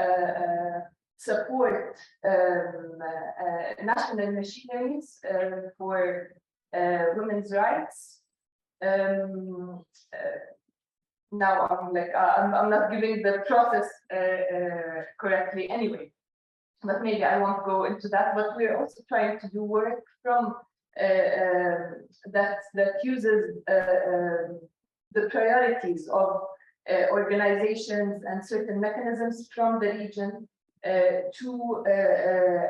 support national machineries for women's rights. Now I'm not giving the process correctly anyway, but maybe I won't go into that. But we're also trying to do work from that uses the priorities of organizations and certain mechanisms from the region to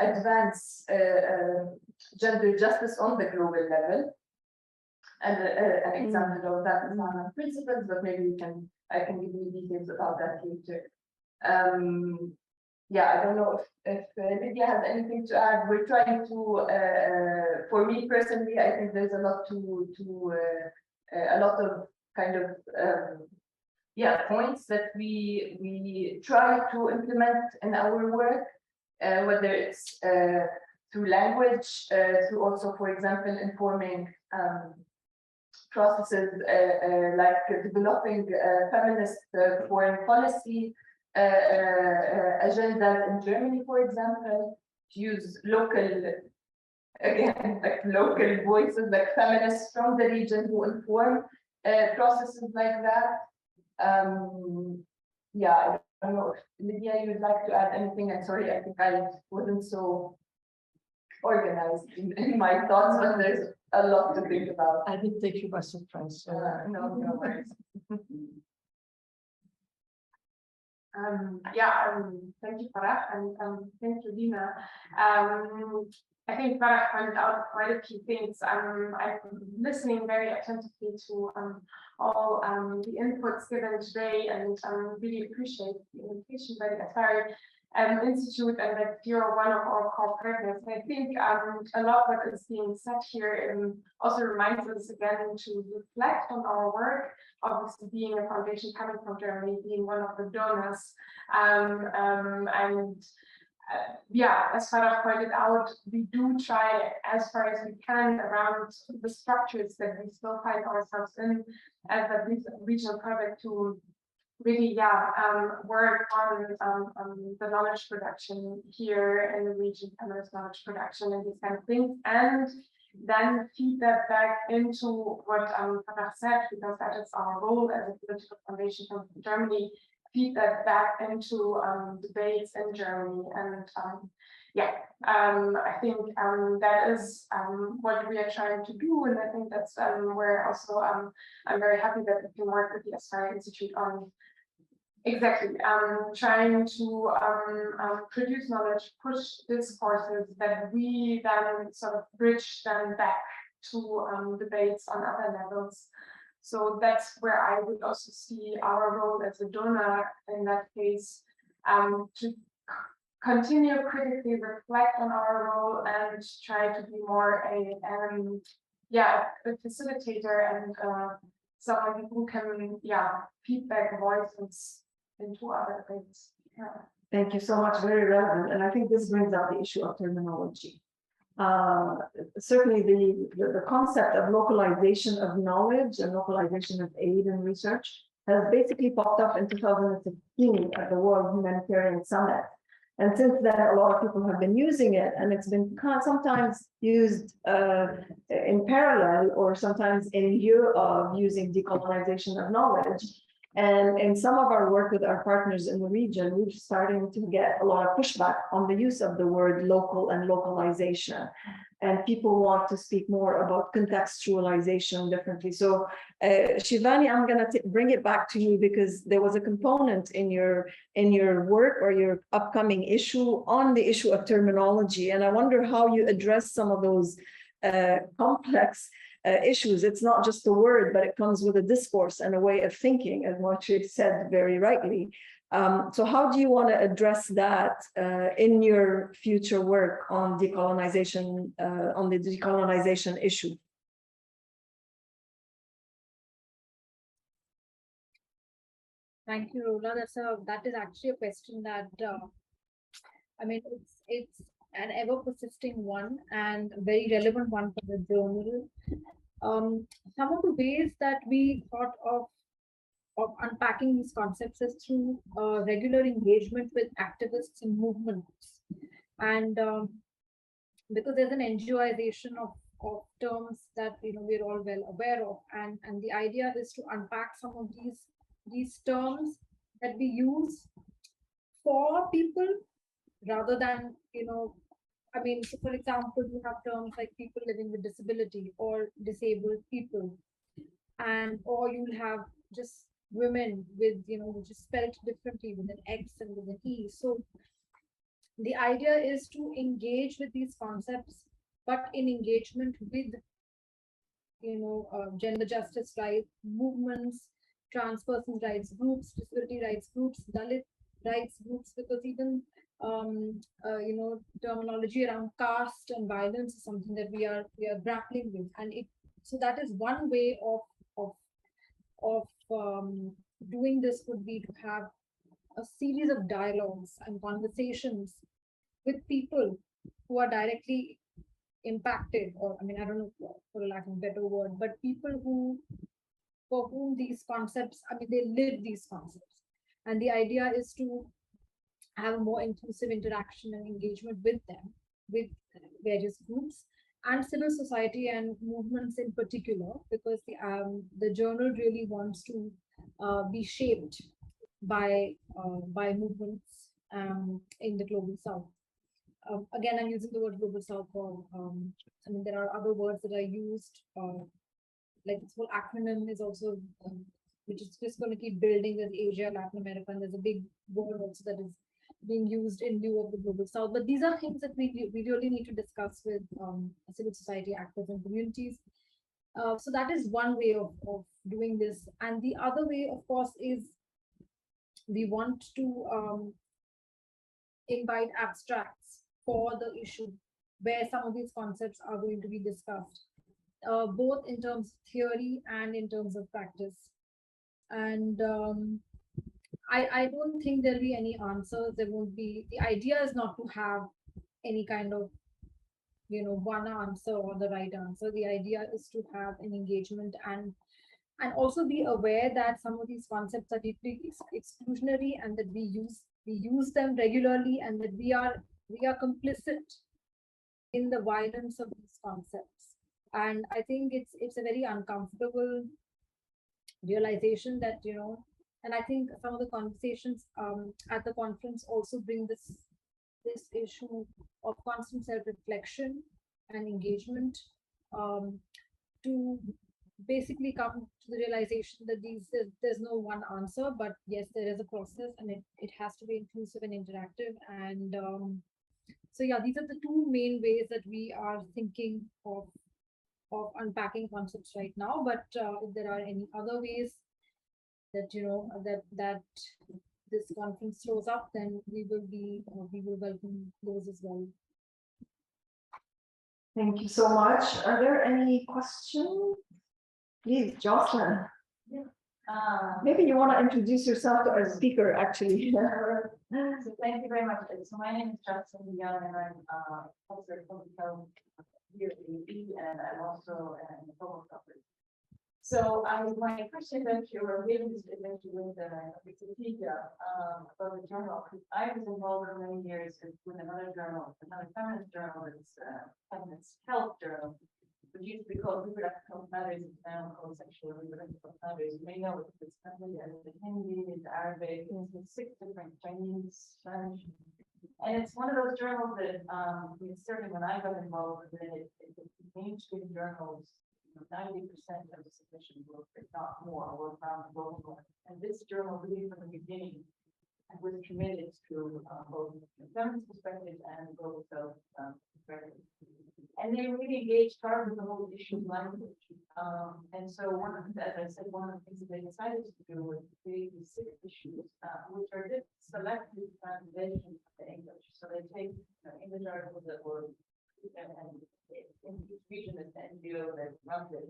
advance gender justice on the global level. And an example of that is on principles, but maybe I can give you details about that later. yeah, I don't know if Lydia has anything to add. We're trying to, for me personally, I think there's a lot a lot of kind of yeah, points that we try to implement in our work, whether it's through language, through also, for example, informing processes like developing feminist foreign policy agenda in Germany, for example, to use local, again, like local voices, like feminists from the region who inform processes like that. Yeah, I don't know if Lydia, you would like to add anything. I'm sorry, I think I wasn't so organized in my thoughts, but there's a lot to think about. I did take you by surprise. So. No worries. Thank you, Farah, and thank you, Lina. I think Farah pointed out quite a few things. I'm listening very attentively to all the inputs given today, and really appreciate the invitation by the Asfari Institute, and that you're one of our core partners. I think a lot of what is being said here also reminds us again to reflect on our work. Obviously, being a foundation coming from Germany, being one of the donors, yeah, as Farah pointed out, we do try as far as we can around the structures that we still find ourselves in as a regional project to really, work on the knowledge production here in the region, feminist knowledge production and these kind of things, and then feed that back into what Farah said, because that is our role as a political foundation from Germany. Feed that back into debates in Germany, and I think that is what we are trying to do, and I think that's where also I'm very happy that we can work with the Asfari Institute on exactly trying to produce knowledge, push discourses that we then sort of bridge them back to debates on other levels. So that's where I would also see our role as a donor in that case, to continue critically reflect on our role and try to be more a facilitator and someone who can feedback voices into other things. Yeah. Thank you so much, very relevant. And I think this brings up the issue of terminology. Certainly the concept of localization of knowledge and localization of aid and research has basically popped up in 2015 at the World Humanitarian Summit. And since then, a lot of people have been using it, and it's been sometimes used in parallel or sometimes in lieu of using decolonization of knowledge. And in some of our work with our partners in the region, we're starting to get a lot of pushback on the use of the word local and localization. And people want to speak more about contextualization differently. So Shivani, I'm going to bring it back to you, because there was a component in your work or your upcoming issue on the issue of terminology. And I wonder how you address some of those complex issues. It's not just a word, but it comes with a discourse and a way of thinking, as Moitre said very rightly. So how do you want to address that in your future work on decolonization, on the decolonization issue? Thank you, Roula. That is actually a question that I mean, it's an ever persisting one and a very relevant one for the journal. Some of the ways that we thought of unpacking these concepts is through regular engagement with activists and movements, and because there's an NGOization of terms that we're all well aware of, and the idea is to unpack some of these terms that we use for people rather than I mean, so for example, you have terms like people living with disability or disabled people, and or you'll have just women with which is spelled differently with an X and with an E. So the idea is to engage with these concepts, but in engagement with gender justice rights movements, trans persons rights groups, disability rights groups, Dalit rights groups, because even terminology around caste and violence is something that we are grappling with, and so that is one way of doing this would be to have a series of dialogues and conversations with people who are directly impacted, or I mean, I don't know for lack of a better word, but people for whom these concepts, I mean, they live these concepts. And the idea is to have a more inclusive interaction and engagement with them, with various groups and civil society and movements in particular, because the journal really wants to be shaped by movements in the global south. Again, I'm using the word global south for, I mean, there are other words that are used, like this whole acronym is also, which is just going to keep building as Asia, Latin America, and there's a big word also that is being used in lieu of the global south. But these are things that we really need to discuss with civil society actors and communities. So that is one way of doing this. And the other way, of course, is we want to invite abstracts for the issue where some of these concepts are going to be discussed, both in terms of theory and in terms of practice. And I don't think there'll be any answers. There won't be. The idea is not to have any kind of, one answer or the right answer. The idea is to have an engagement and also be aware that some of these concepts are deeply exclusionary, and that we use them regularly, and that we are complicit in the violence of these concepts. And I think it's a very uncomfortable realization that, and I think some of the conversations at the conference also bring this issue of constant self-reflection and engagement, to basically come to the realization that there's no one answer, but yes, there is a process, and it has to be inclusive and interactive. And so yeah, these are the two main ways that we are thinking of unpacking concepts right now. But if there are any other ways that that this conference throws up, then we will welcome those as well. Thank you so much. Are there any questions? Please, Jocelyn. Yeah. Maybe you want to introduce yourself to our speaker, actually. So thank you very much. So my name is Jocelyn Young, and I'm professor of public health here at UB, and I'm also in the public health. So my question that you were really with Satija about the journal. I was involved for many years with another journal, another feminist journal, it's feminist health journal, which used to be called Reproductive Health Matters, it's now called Sexual and Reproductive Health Matters. You may know it's translated as the Hindi, it's Arabic, it's 6 different Chinese, Spanish. And it's one of those journals that, certainly when I got involved with it, mainstream journals, 90% of the submission work, if not more, were from the global north. And this journal, really from the beginning, was committed to both the feminist perspective and global south perspective. And they really engaged hard with the whole issue of language. And so as I said, one of the things that they decided to do was create these 6 issues, which are just selected translations to English. So they take English articles that were and in each region is the NGO that runs it.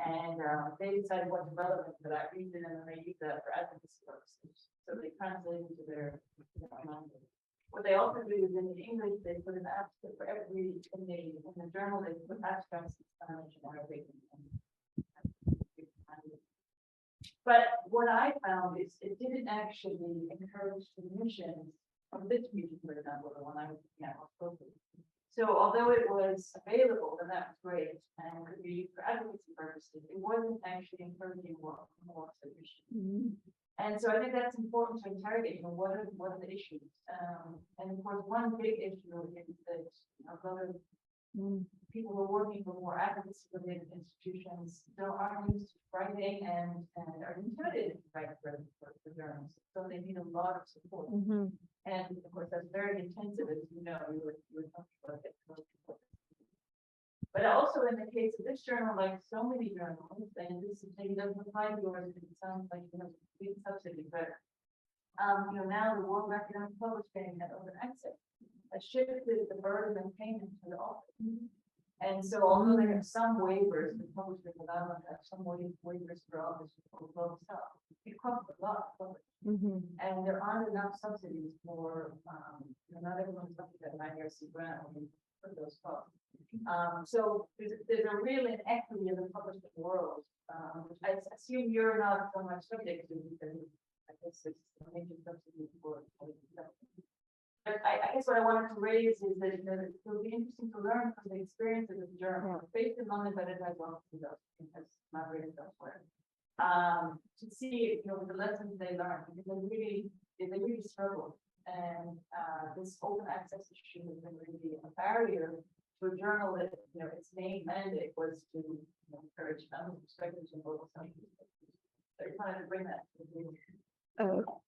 And they decide what's relevant for that region, and then they use that for advocacy purposes. So they translate into their language. What they also do is in the English, they put an abstract for every, in the journal, they put abstracts in Spanish and Arabic. But what I found is it didn't actually encourage submissions from this region, for example, the one I was looking at was focused. So although it was available, and that was great, and could be used for advocacy purposes, it wasn't actually encouraging more submissions. Mm-hmm. And so I think that's important to interrogate, what are the issues? And of course, one big issue is that a lot of people who are working for more advocacy-related institutions aren't used to writing and are intimidated to write for journals. So they need a lot of support. Mm-hmm. And of course, that's very intensive, as you know, you were talking about it. But also in the case of this journal, like so many journals, and this maybe doesn't apply to yours, it sounds like you have a big subsidy, but now the World Academic Publishing and open access has shifted the burden and payment to the author. And so although they have some waivers, the publishers allow them to have some waivers for authors to publish stuff, it costs a lot. And there aren't enough subsidies for, not everyone's going to get an IDRC grant for those costs. So there's a real inequity in the publishing world, which I assume you're not so much subject to because I guess it's a major subsidy for. But I guess what I wanted to raise is that it will be interesting to learn from the experiences of the journal, based in London, but it has one of those, it has migrated elsewhere. To see, the lessons they learned, because they really struggle. And this open access issue has been really a barrier to a journal that, its main mandate was to encourage family perspectives and global studies. So I wanted to bring that to the table.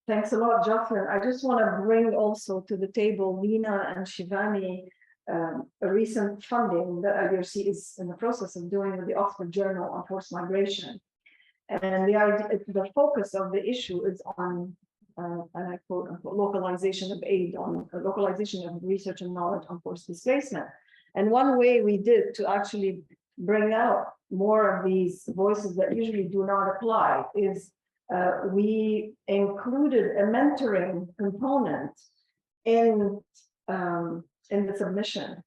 Thanks a lot, Jaffer. I just want to bring also to the table Lina and Shivani, a recent funding that IDRC is in the process of doing with the Oxford Journal on Forced Migration. And the focus of the issue is on, and I quote, localization of aid, on localization of research and knowledge on forced displacement. And one way we did to actually bring out more of these voices that usually do not apply is we included a mentoring component in the submission.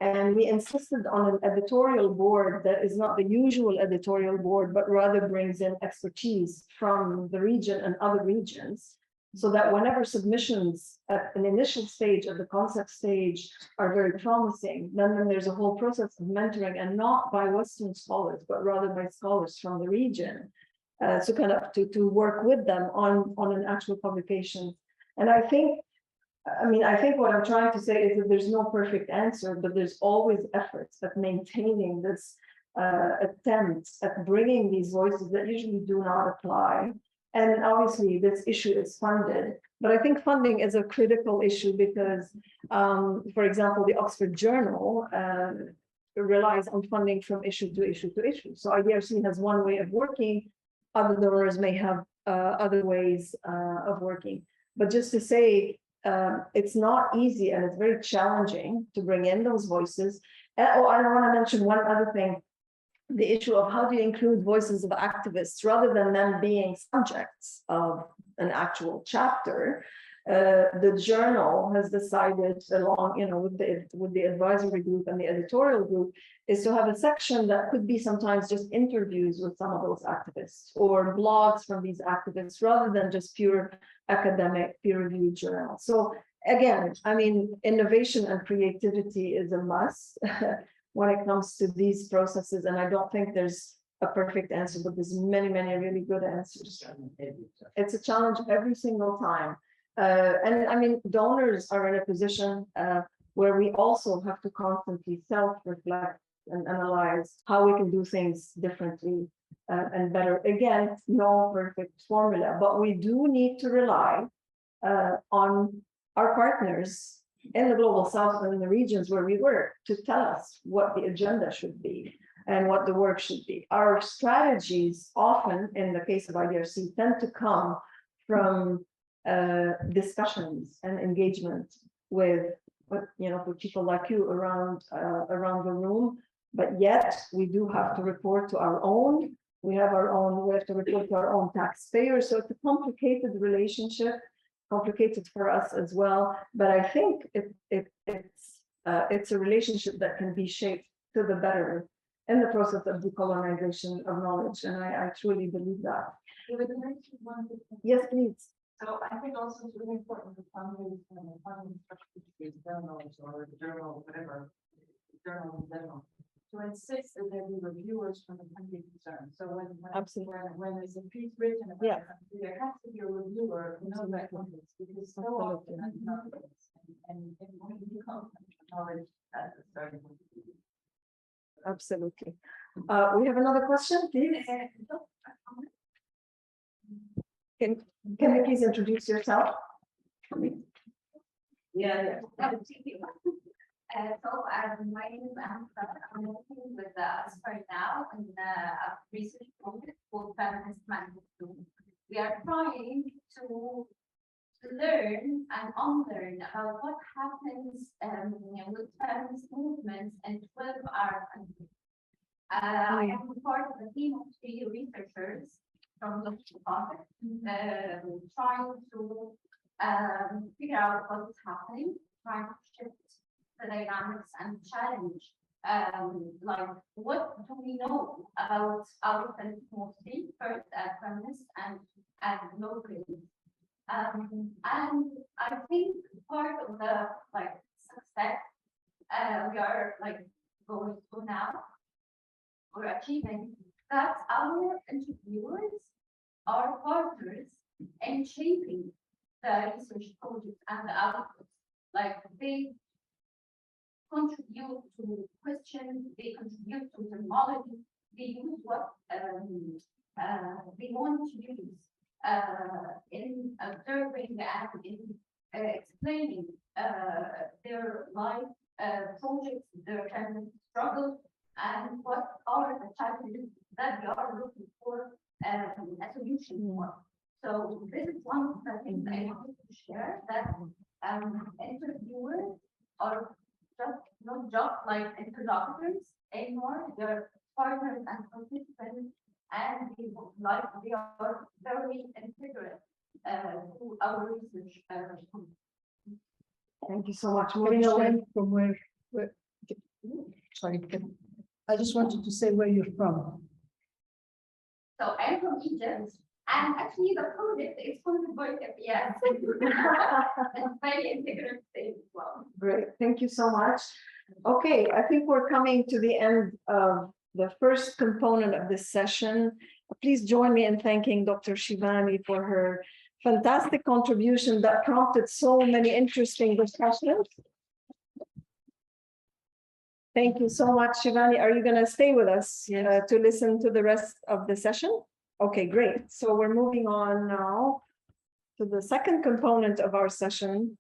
And we insisted on an editorial board that is not the usual editorial board, but rather brings in expertise from the region and other regions, so that whenever submissions at an initial stage, at the concept stage, are very promising, then there's a whole process of mentoring, and not by Western scholars, but rather by scholars from the region. So kind of to work with them on an actual publication. And I think what I'm trying to say is that there's no perfect answer, but there's always efforts at maintaining this attempts at bringing these voices that usually do not apply. And obviously this issue is funded, but I think funding is a critical issue because, for example, the Oxford Journal relies on funding from issue to issue to issue. So IDRC has one way of working. Other donors may have other ways of working. But just to say, it's not easy and it's very challenging to bring in those voices. And, I want to mention one other thing, the issue of how do you include voices of activists rather than them being subjects of an actual chapter. The journal has decided along, with the advisory group and the editorial group, is to have a section that could be sometimes just interviews with some of those activists or blogs from these activists rather than just pure academic peer-reviewed journal. So again, innovation and creativity is a must when it comes to these processes. And I don't think there's a perfect answer, but there's many, many really good answers. It's a challenge every single time. Donors are in a position where we also have to constantly self-reflect and analyze how we can do things differently and better. Again, no perfect formula, but we do need to rely on our partners in the Global South and in the regions where we work to tell us what the agenda should be and what the work should be. Our strategies often, in the case of IDRC, tend to come from discussions and engagement with people like you around the room, but yet we do have to report to our own. We have to report to our own taxpayers. So it's a complicated relationship, complicated for us as well. But I think it's a relationship that can be shaped to the better in the process of decolonization of knowledge, and I truly believe that. Yes, please. So I think also it's really important to funding structures, journals or journal, whatever, journal in general, to insist that there be reviewers from the country concerned. So when there's a piece written about the country, there has to be a reviewer who knows that context, because so often that's not the case. And when you become knowledge at the starting point. Absolutely. We have another question, please. Can you please introduce yourself? Yeah. So my name is Asfari. I'm working with Asfari now in a research project called Feminist Management. We are trying to learn and unlearn about what happens with feminist movements in 12-hour countries. I am part of the team of 3 researchers from local project, trying to figure out what is happening, trying to shift the dynamics and challenge, like, what do we know about our feminist mostly, first as feminists and locally. And I think part of the success we are going through now, we're achieving, that our interviewers are partners in shaping the research projects and the outputs. Like, they contribute to questions, they contribute to terminology, they use what they want to use in observing and in explaining their life projects, their feminist struggles, and what are the challenges that we are looking for a solution for. So this is one of the things I wanted to share, that interviewers are not just like interlocutors anymore, they're partners and participants, and they are very integral to our research. Thank you so much. Can Moving you away. share from where, sorry, I just wanted to say where you're from. So I'm from Egypt, and actually the project is going to work at the end. It's very integral stage as well. Great, thank you so much. Okay, I think we're coming to the end of the first component of this session. Please join me in thanking Dr. Shivani for her fantastic contribution that prompted so many interesting discussions. Thank you so much, Shivani. Are you going to stay with us to listen to the rest of the session? Okay, great. So we're moving on now to the second component of our session.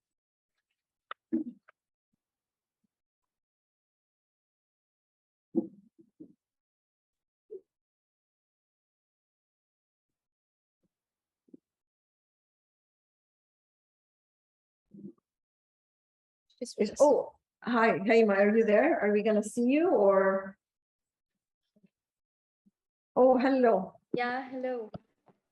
Oh, hi, Hayma, are you there? Are we going to see you or? Oh, hello. Yeah, hello.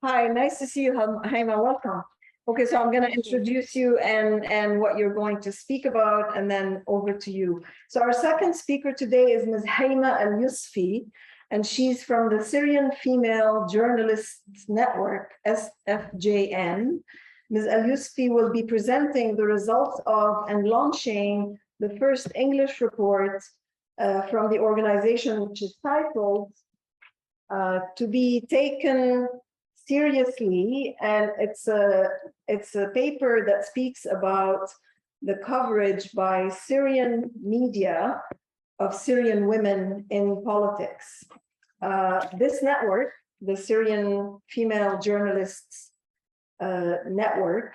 Hi, nice to see you, Hayma. Welcome. Okay, so I'm going to introduce you and what you're going to speak about, and then over to you. So our second speaker today is Ms. Hayma Al-Yousfi, and she's from the Syrian Female Journalists Network, SFJN. Ms. Al-Yousfi will be presenting the results of and launching the first English report from the organization, which is titled To Be Taken Seriously, and it's a paper that speaks about the coverage by Syrian media of Syrian women in politics. This network, the Syrian Female Journalists Network,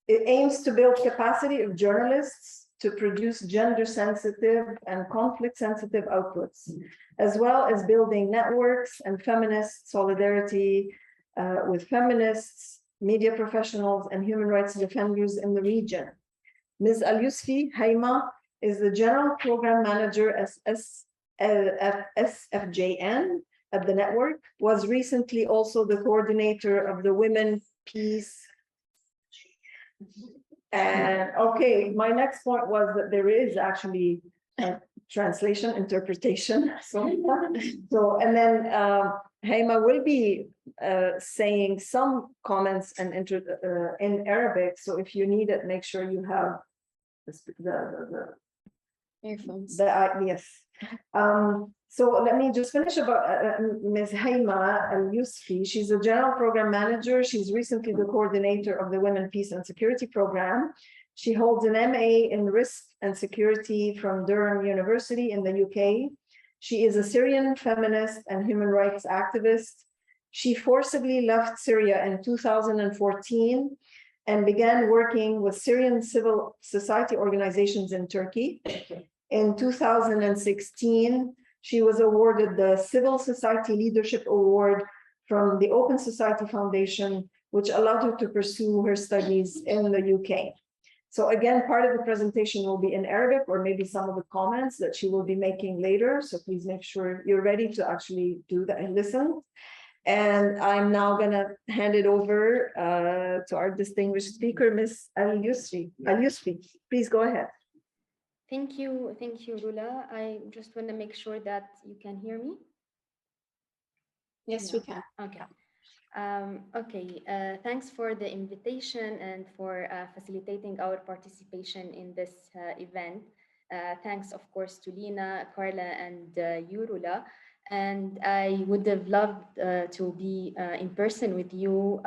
it aims to build capacity of journalists to produce gender-sensitive and conflict-sensitive outputs, as well as building networks and feminist solidarity with feminists, media professionals, and human rights defenders in the region. Ms. Al-Yousfi, Hayma, is the General Program Manager at SFJN at the network, was recently also the coordinator of the Women, Peace, and okay, my next point was that there is actually a translation interpretation. So and then Hayma will be saying some comments and in Arabic. So if you need it, make sure you have the Earphones. yes. So let me just finish about Ms. Hayma Al-Yousfi. She's a general program manager. She's recently the coordinator of the Women, Peace and Security program. She holds an MA in Risk and Security from Durham University in the UK. She is a Syrian feminist and human rights activist. She forcibly left Syria in 2014 and began working with Syrian civil society organizations in Turkey. In 2016, she was awarded the Civil Society Leadership Award from the Open Society Foundation, which allowed her to pursue her studies in the UK. So again, part of the presentation will be in Arabic, or maybe some of the comments that she will be making later. So please make sure you're ready to actually do that and listen. And I'm now gonna hand it over to our distinguished speaker, Ms. AlYousfi. Please go ahead. Thank you, Roula. I just want to make sure that you can hear me. Yes, we can. Okay. Thanks for the invitation and for facilitating our participation in this event. Thanks, of course, to Lina, Carla, and you, Roula. And I would have loved to be in person with you,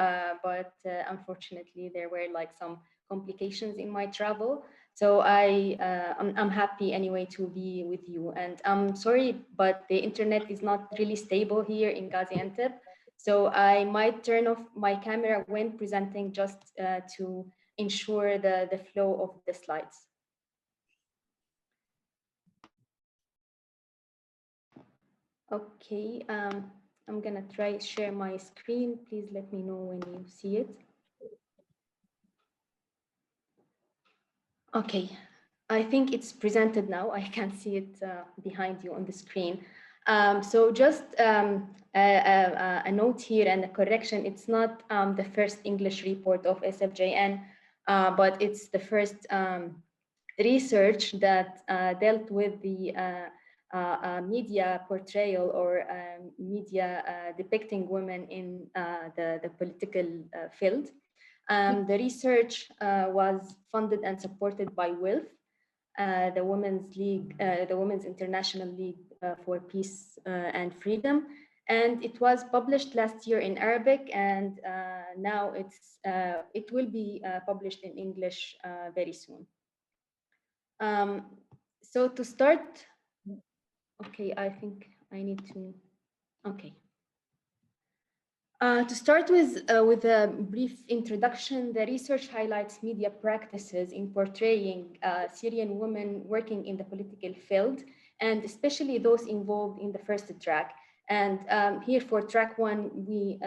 but unfortunately there were like some complications in my travel. So I'm happy anyway to be with you. And I'm sorry, but the internet is not really stable here in Gaziantep. So I might turn off my camera when presenting just to ensure the flow of the slides. Okay, I'm gonna try share my screen. Please let me know when you see it. Okay, I think it's presented now. I can see it behind you on the screen. So just a note here and a correction. It's not the first English report of SFJN, but it's the first research that dealt with the media portrayal or media depicting women in the political field. The research was funded and supported by WILF, the Women's League, the Women's International League for Peace and Freedom, and it was published last year in Arabic, and now it will be published in English very soon. So to start. Okay, I think I need to, okay. To start with a brief introduction, the research highlights media practices in portraying Syrian women working in the political field, and especially those involved in the first track. And here for track one, we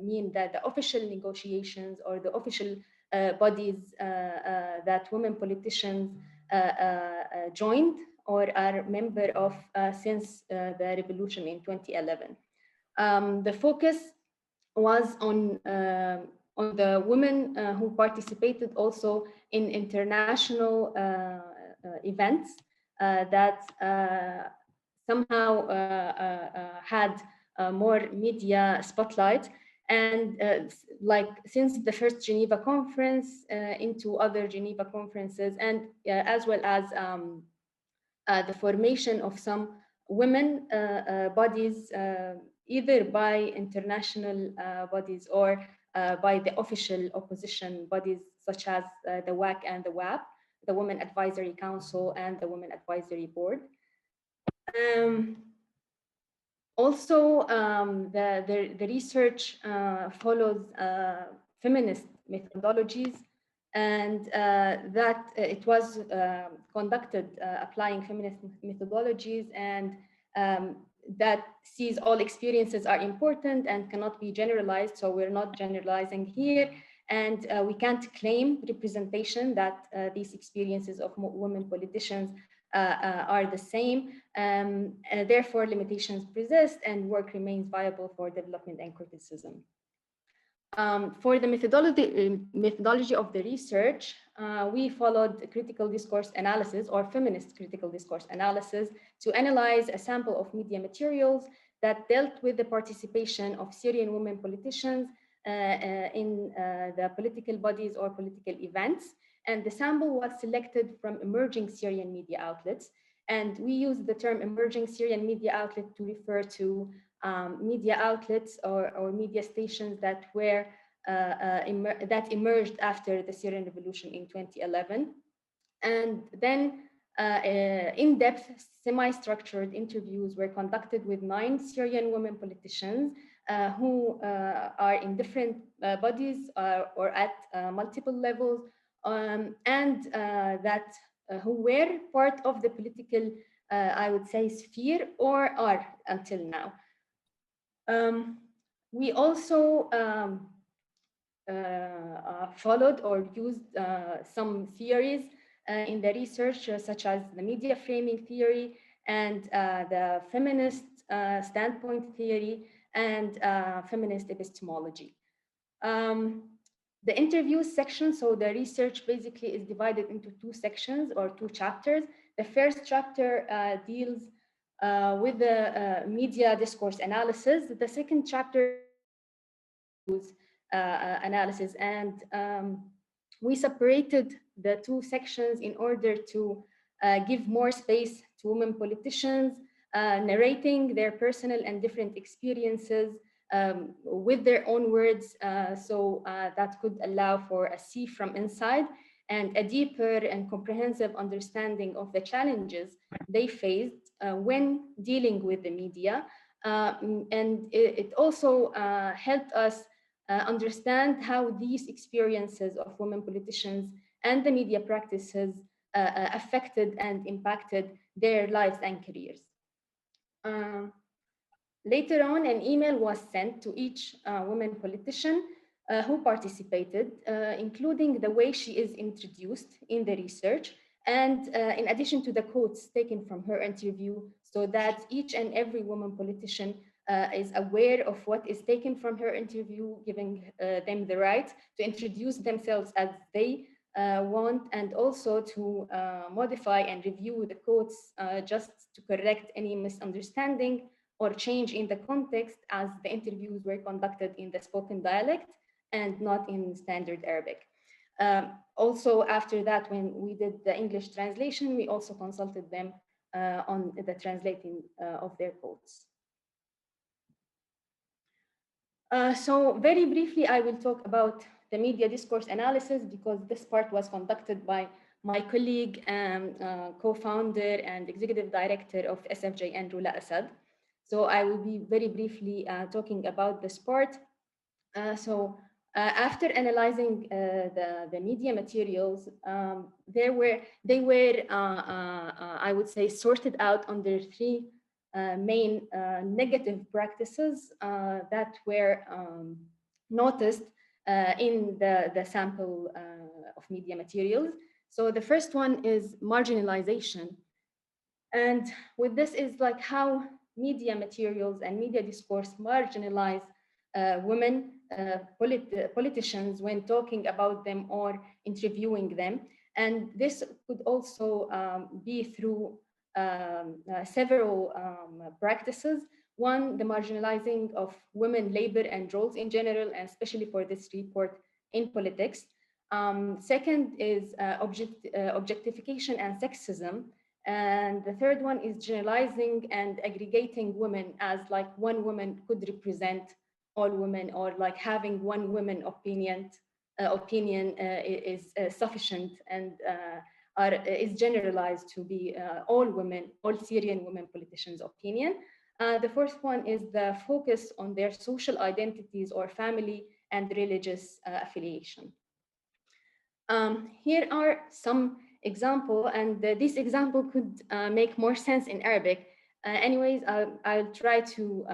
mean that the official negotiations or the official bodies that women politicians joined or are member of since the revolution in 2011. The focus was on the women who participated also in international events that somehow had more media spotlight. And like since the first Geneva conference into other Geneva conferences, and as well as the formation of some women bodies, either by international bodies or by the official opposition bodies, such as the WAC and the WAP, the Women Advisory Council and the Women Advisory Board. Also, the research follows feminist methodologies, and that it was conducted applying feminist methodologies, and that sees all experiences are important and cannot be generalized. So we're not generalizing here, and we can't claim representation that these experiences of women politicians are the same. Therefore, limitations persist and work remains viable for development and criticism. For the methodology of the research, we followed critical discourse analysis or feminist critical discourse analysis to analyze a sample of media materials that dealt with the participation of Syrian women politicians in the political bodies or political events. And the sample was selected from emerging Syrian media outlets. And we use the term emerging Syrian media outlet to refer to media outlets or media stations that were that emerged after the Syrian Revolution in 2011. And then in-depth, semi-structured interviews were conducted with 9 Syrian women politicians who are in different bodies or at multiple levels, and that who were part of the political, I would say, sphere or are until now. We also followed or used some theories in the research, such as the media framing theory and the feminist standpoint theory and feminist epistemology. The interview section, so the research basically is divided into two sections or two chapters. The first chapter deals with the media discourse analysis. The second chapter analysis, and we separated the two sections in order to give more space to women politicians, narrating their personal and different experiences with their own words, so that could allow for a see from inside and a deeper and comprehensive understanding of the challenges they faced when dealing with the media. And it also helped us understand how these experiences of women politicians and the media practices affected and impacted their lives and careers. Later on, an email was sent to each woman politician who participated, including the way she is introduced in the research, and in addition to the quotes taken from her interview, so that each and every woman politician is aware of what is taken from her interview, giving them the right to introduce themselves as they want, and also to modify and review the quotes just to correct any misunderstanding or change in the context, as the interviews were conducted in the spoken dialect and not in standard Arabic. Also, after that, when we did the English translation, we also consulted them on the translating of their quotes. So very briefly, I will talk about the media discourse analysis, because this part was conducted by my colleague and co-founder and executive director of SFJN, Roula El-Rifai. So I will be very briefly talking about this part. After analyzing the media materials, they were I would say, sorted out under three main negative practices that were noticed in the sample of media materials. So the first one is marginalization. And with this is like how media materials and media discourse marginalize women politicians when talking about them or interviewing them. And this could also be through several practices. One, the marginalizing of women labor and roles in general, and especially for this report in politics. Second is objectification and sexism. And the third one is generalizing and aggregating women as like one woman could represent all women, or like having one woman opinion is sufficient and is generalized to be all women, all Syrian women politicians' opinion. The fourth one is the focus on their social identities or family and religious affiliation. Here are some example, and this example could make more sense in Arabic. Anyways, I'll try to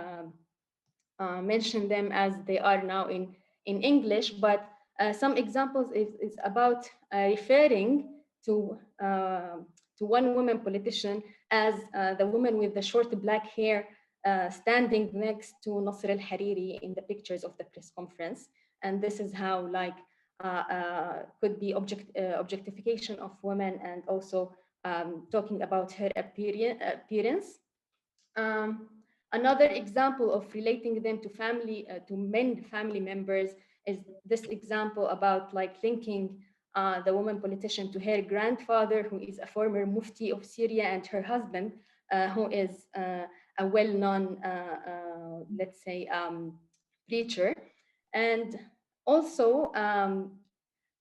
mention them as they are now in English, but some examples is about referring to one woman politician as the woman with the short black hair standing next to Nasr al-Hariri in the pictures of the press conference. And this is how like could be objectification of women, and also talking about her appearance. Another example of relating them to family, to men family members, is this example about like linking the woman politician to her grandfather, who is a former mufti of Syria, and her husband, who is a well-known, let's say, preacher. And also,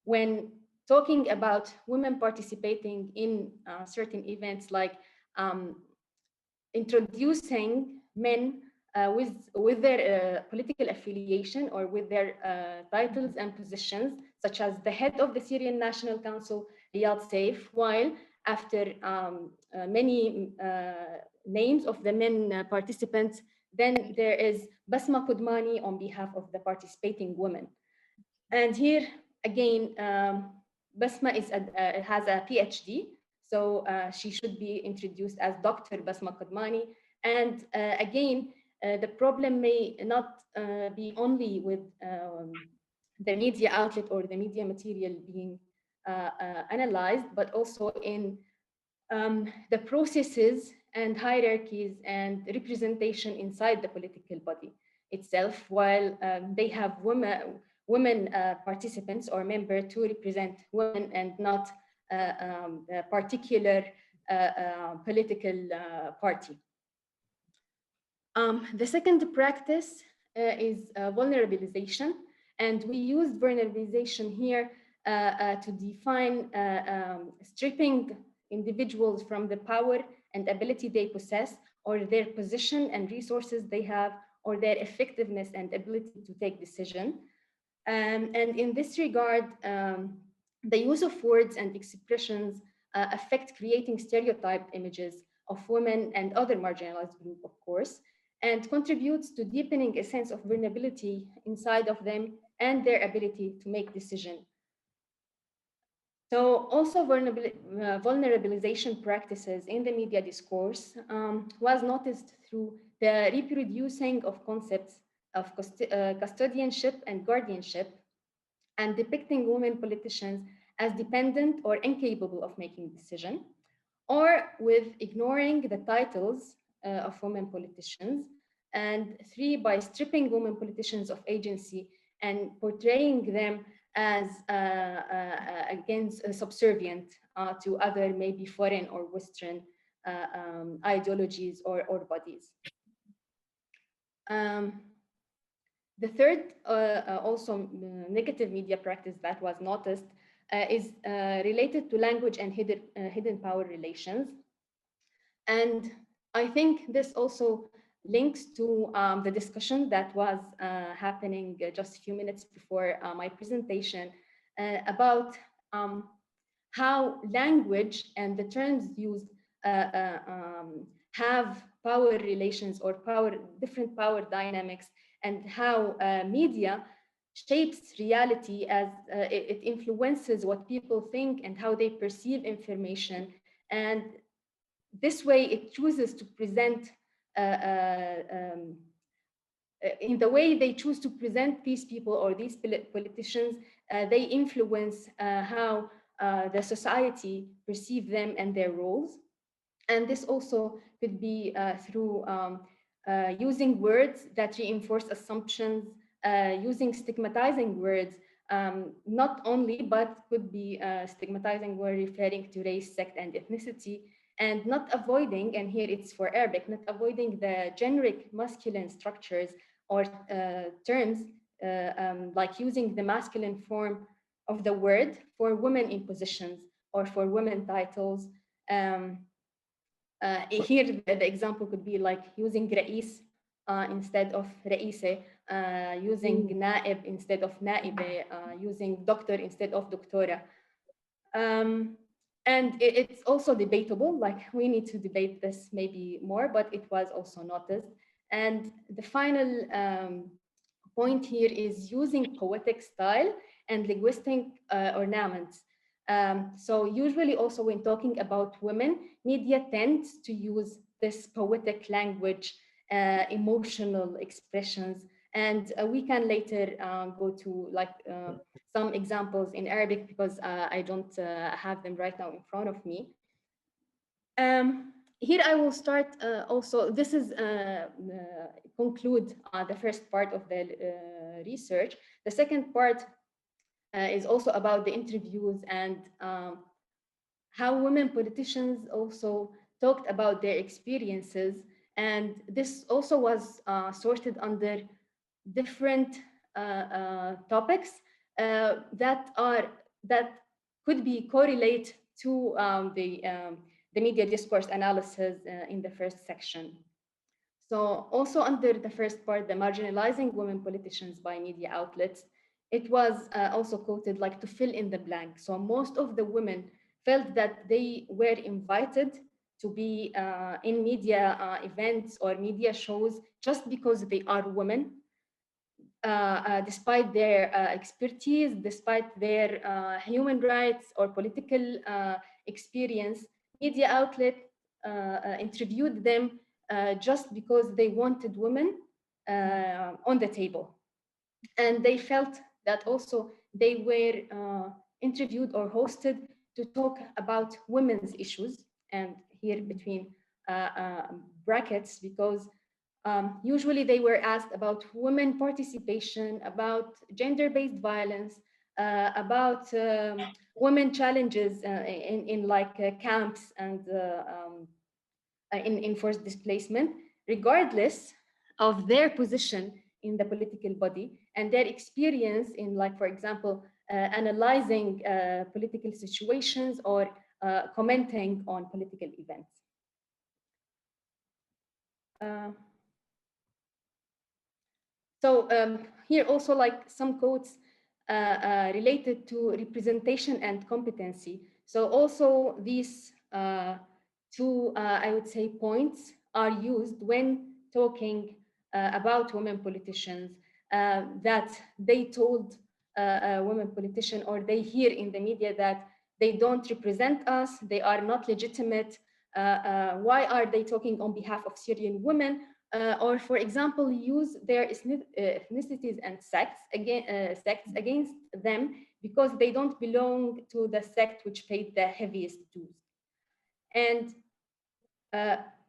when talking about women participating in certain events, like introducing men with their political affiliation or with their titles and positions, such as the head of the Syrian National Council, Riyad Saif, while after many names of the men participants, then there is Basma Kudmani on behalf of the participating women. And here again, Basma has a PhD, so she should be introduced as Dr. Basma Qadmani. And again, the problem may not be only with the media outlet or the media material being analyzed, but also in the processes and hierarchies and representation inside the political body itself, while they have women participants or members to represent women and not a particular political party. The second practice is vulnerabilization, and we used vulnerabilization here to define stripping individuals from the power and ability they possess, or their position and resources they have, or their effectiveness and ability to take decision. And in this regard, the use of words and expressions affect creating stereotyped images of women and other marginalized groups, of course, and contributes to deepening a sense of vulnerability inside of them and their ability to make decisions. So also vulnerabilization practices in the media discourse was noticed through the reproducing of concepts of custodianship and guardianship, and depicting women politicians as dependent or incapable of making decisions, or with ignoring the titles of women politicians, and three, by stripping women politicians of agency and portraying them as against subservient to other maybe foreign or Western ideologies or bodies. The third also negative media practice that was noticed is related to language and hidden power relations. And I think this also links to the discussion that was happening just a few minutes before my presentation about how language and the terms used have power relations or different power dynamics, and how media shapes reality as it influences what people think and how they perceive information. And this way it chooses to present in the way they choose to present these people or these politicians, they influence how the society perceive them and their roles. And this also could be through using words that reinforce assumptions, using stigmatizing words, not only, but could be stigmatizing word referring to race, sect, and ethnicity, and not avoiding, and here it's for Arabic, not avoiding the generic masculine structures or terms, like using the masculine form of the word for women in positions or for women titles. Here, the example could be like using Ra'is instead of Ra'ise, using Na'ib instead of Na'ibe, using doctor instead of doctora. And it's also debatable, like we need to debate this maybe more, but it was also noticed. And the final point here is using poetic style and linguistic ornaments. So usually also when talking about women, media tends to use this poetic language, emotional expressions, and we can later go to like some examples in Arabic because I don't have them right now in front of me. Here I will start also, this is conclude the first part of the research. The second part is also about the interviews and how women politicians also talked about their experiences. And this also was sorted under different topics that could be correlate to the media discourse analysis in the first section. So also under the first part, the marginalizing women politicians by media outlets, it was also quoted like to fill in the blank. So most of the women felt that they were invited to be in media events or media shows just because they are women. despite their expertise, despite their human rights or political experience, media outlet interviewed them just because they wanted women on the table. And they felt that also they were interviewed or hosted to talk about women's issues, and here between brackets, because usually they were asked about women participation, about gender-based violence, about women challenges in like camps and in forced displacement, regardless of their position in the political body and their experience in, like, for example, analyzing political situations or commenting on political events. So here also like some quotes related to representation and competency. So also these two, I would say, points are used when talking about women politicians, that they told women politicians, or they hear in the media that they don't represent us, they are not legitimate. Why are they talking on behalf of Syrian women? Or, for example, use their ethnicities and sects against them because they don't belong to the sect which paid the heaviest dues. And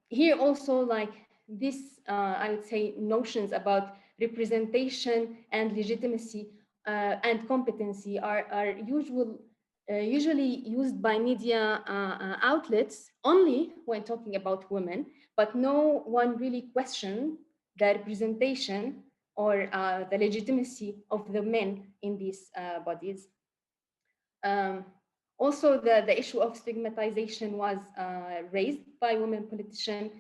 here also, like this, I would say, notions about representation and legitimacy and competency are usually used by media outlets only when talking about women, but no one really questions the representation or the legitimacy of the men in these bodies. Also, the issue of stigmatization was raised by women politicians.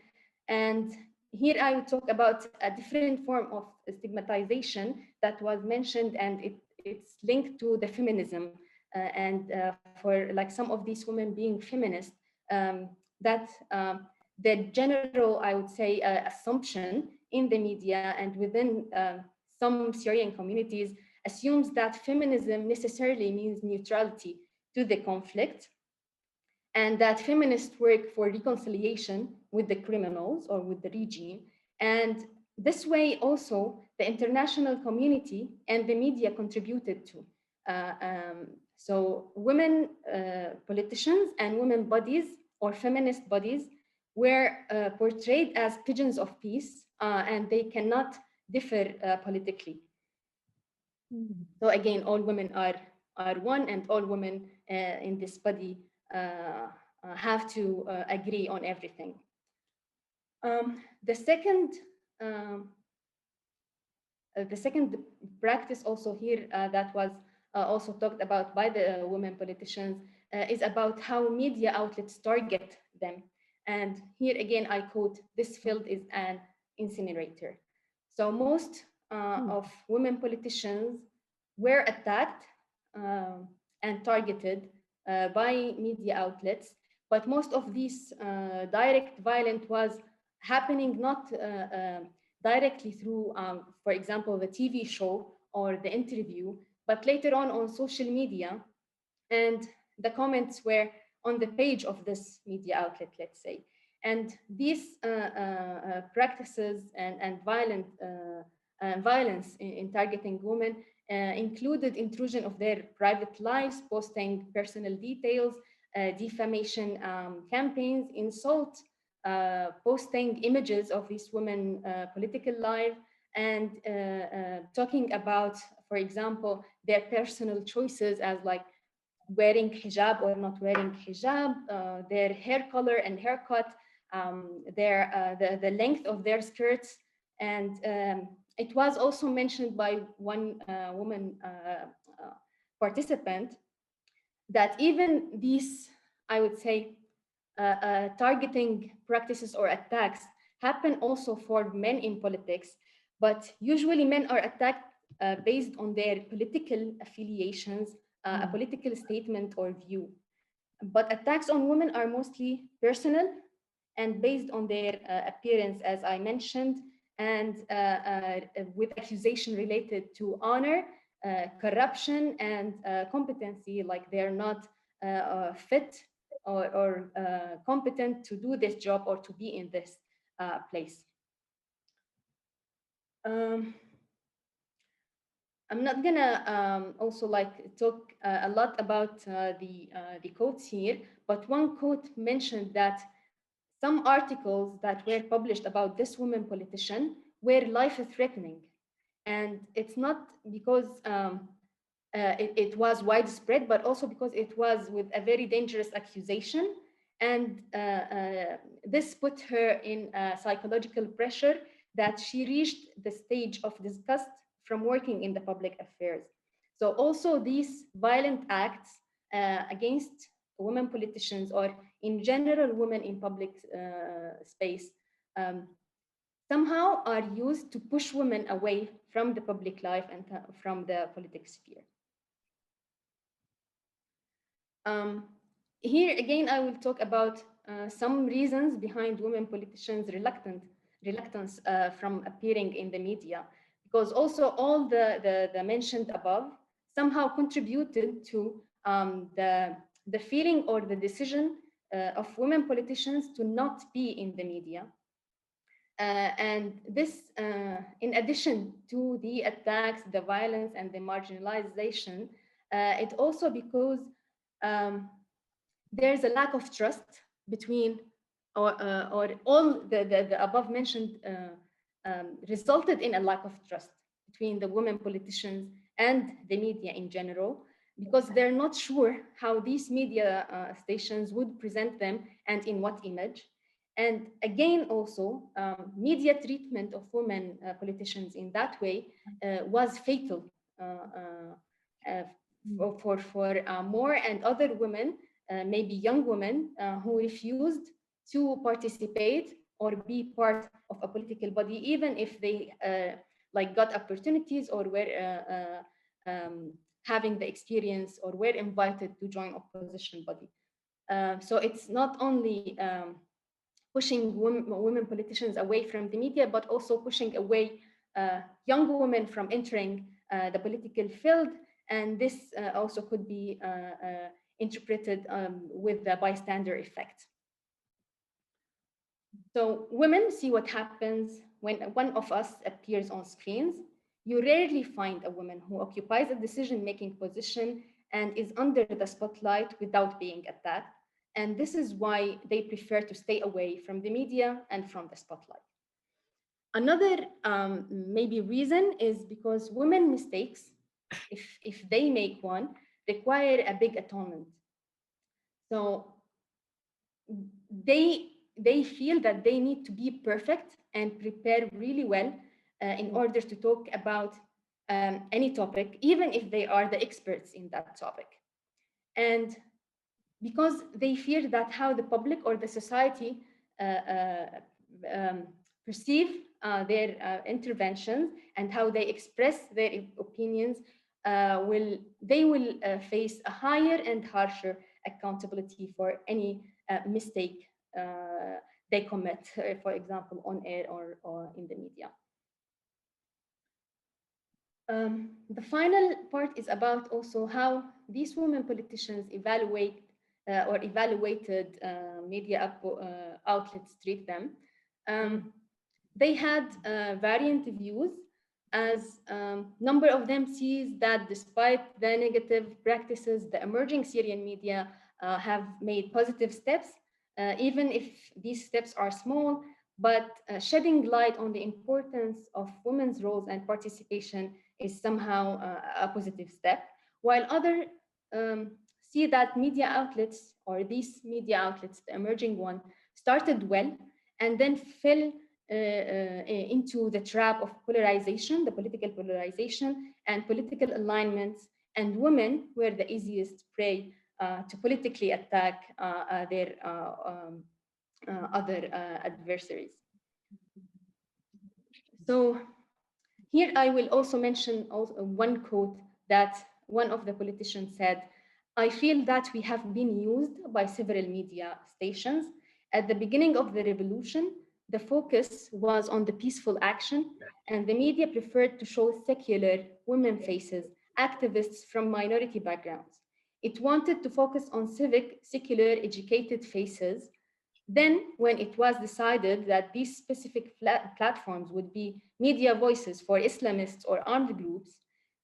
And here I would talk about a different form of stigmatization that was mentioned, and it's linked to the feminism. And for like some of these women being feminist, that the general, I would say, assumption in the media and within some Syrian communities assumes that feminism necessarily means neutrality to the conflict, and that feminists work for reconciliation with the criminals or with the regime. And this way also the international community and the media contributed to. So women politicians and women bodies or feminist bodies were portrayed as pigeons of peace, and they cannot differ politically. So again, all women are one, and all women in this body have to agree on everything. The second practice also here that was also talked about by the women politicians is about how media outlets target them. And here again, I quote, "This field is an incinerator." So most of women politicians were attacked and targeted by media outlets, but most of this direct violence was happening not directly through, for example, the TV show or the interview, but later on social media, and the comments were on the page of this media outlet, let's say. And these practices and violence in targeting women included intrusion of their private lives, posting personal details, defamation campaigns, insult, posting images of these women political life, and talking about, for example, their personal choices as like wearing hijab or not wearing hijab, their hair color and haircut, the length of their skirts. And it was also mentioned by one woman participant that even these, I would say, targeting practices or attacks happen also for men in politics, but usually men are attacked based on their political affiliations, a political statement or view. But attacks on women are mostly personal and based on their appearance, as I mentioned, and with accusation related to honor, corruption, and competency, like they're not fit or competent to do this job or to be in this place. I'm not gonna also like talk a lot about the quotes here, but one quote mentioned that some articles that were published about this woman politician were life-threatening, and it's not because it was widespread, but also because it was with a very dangerous accusation, and this put her in psychological pressure that she reached the stage of disgust from working in the public affairs. So also these violent acts against women politicians, or in general women in public space, somehow are used to push women away from the public life and from the political sphere. Here again, I will talk about some reasons behind women politicians' reluctance from appearing in the media, because also all the mentioned above somehow contributed to the feeling or the decision of women politicians to not be in the media. And this, in addition to the attacks, the violence, and the marginalization, it also because there's a lack of trust between, or all the above mentioned resulted in a lack of trust between the women politicians and the media in general, because they're not sure how these media stations would present them and in what image. And again, also, media treatment of women politicians in that way was fatal for more and other women, maybe young women, who refused to participate or be part of a political body, even if they like got opportunities or were having the experience or were invited to join opposition body. So it's not only pushing women politicians away from the media, but also pushing away young women from entering the political field. And this also could be interpreted with the bystander effect. So women see what happens when one of us appears on screens. You rarely find a woman who occupies a decision-making position and is under the spotlight without being attacked. And this is why they prefer to stay away from the media and from the spotlight. Another maybe reason is because women mistakes, if they make one, require a big atonement. So they feel that they need to be perfect and prepare really well in order to talk about any topic, even if they are the experts in that topic. And because they fear that how the public or the society perceive their interventions and how they express their opinions, they will face a higher and harsher accountability for any mistake they commit, for example, on air or in the media. The final part is about also how these women politicians evaluate or evaluated media outlets treat them. They had variant views, as number of them sees that despite the negative practices, the emerging Syrian media have made positive steps, even if these steps are small, but shedding light on the importance of women's roles and participation is somehow a positive step, while others see that media outlets, or these media outlets, the emerging one, started well and then fell into the trap of polarization, the political polarization and political alignments, and women were the easiest prey to politically attack their other adversaries. So here I will also mention one quote that one of the politicians said: "I feel that we have been used by several media stations. At the beginning of the revolution, the focus was on the peaceful action, and the media preferred to show secular women faces, activists from minority backgrounds. It wanted to focus on civic, secular, educated faces. Then, when it was decided that these specific platforms would be media voices for Islamists or armed groups,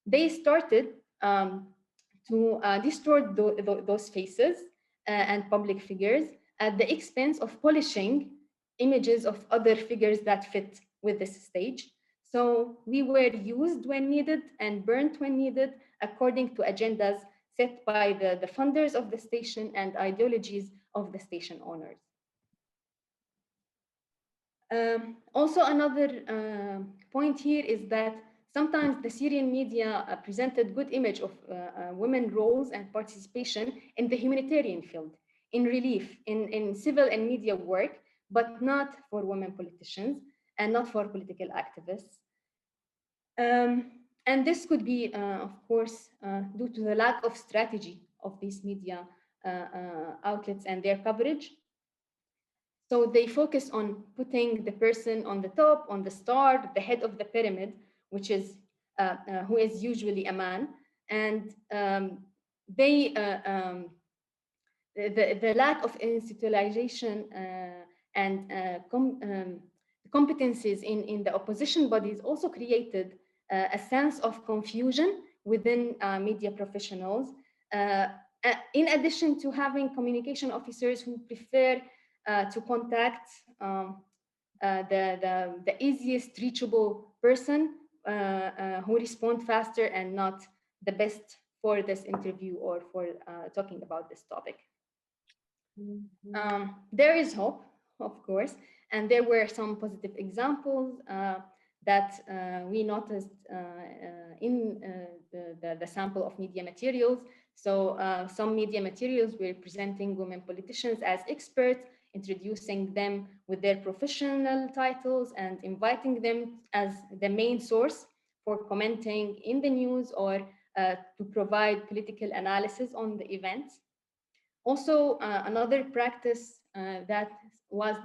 they started to distort those faces and public figures at the expense of polishing images of other figures that fit with this stage. So we were used when needed and burnt when needed, according to agendas set by the funders of the station and ideologies of the station owners. Also, another point here is that sometimes the Syrian media presented good image of women roles and participation in the humanitarian field, in relief, in civil and media work, but not for women politicians and not for political activists. And this could be, of course, due to the lack of strategy of these media outlets and their coverage. So they focus on putting the person on the top, on the star, the head of the pyramid, which is who is usually a man, and the lack of institutionalization and competencies in the opposition bodies also created a sense of confusion within media professionals, in addition to having communication officers who prefer to contact the easiest reachable person who respond faster and not the best for this interview or for talking about this topic. There is hope, of course, and there were some positive examples that we noticed in the sample of media materials. So some media materials were presenting women politicians as experts, introducing them with their professional titles and inviting them as the main source for commenting in the news or to provide political analysis on the events. Also, another practice that was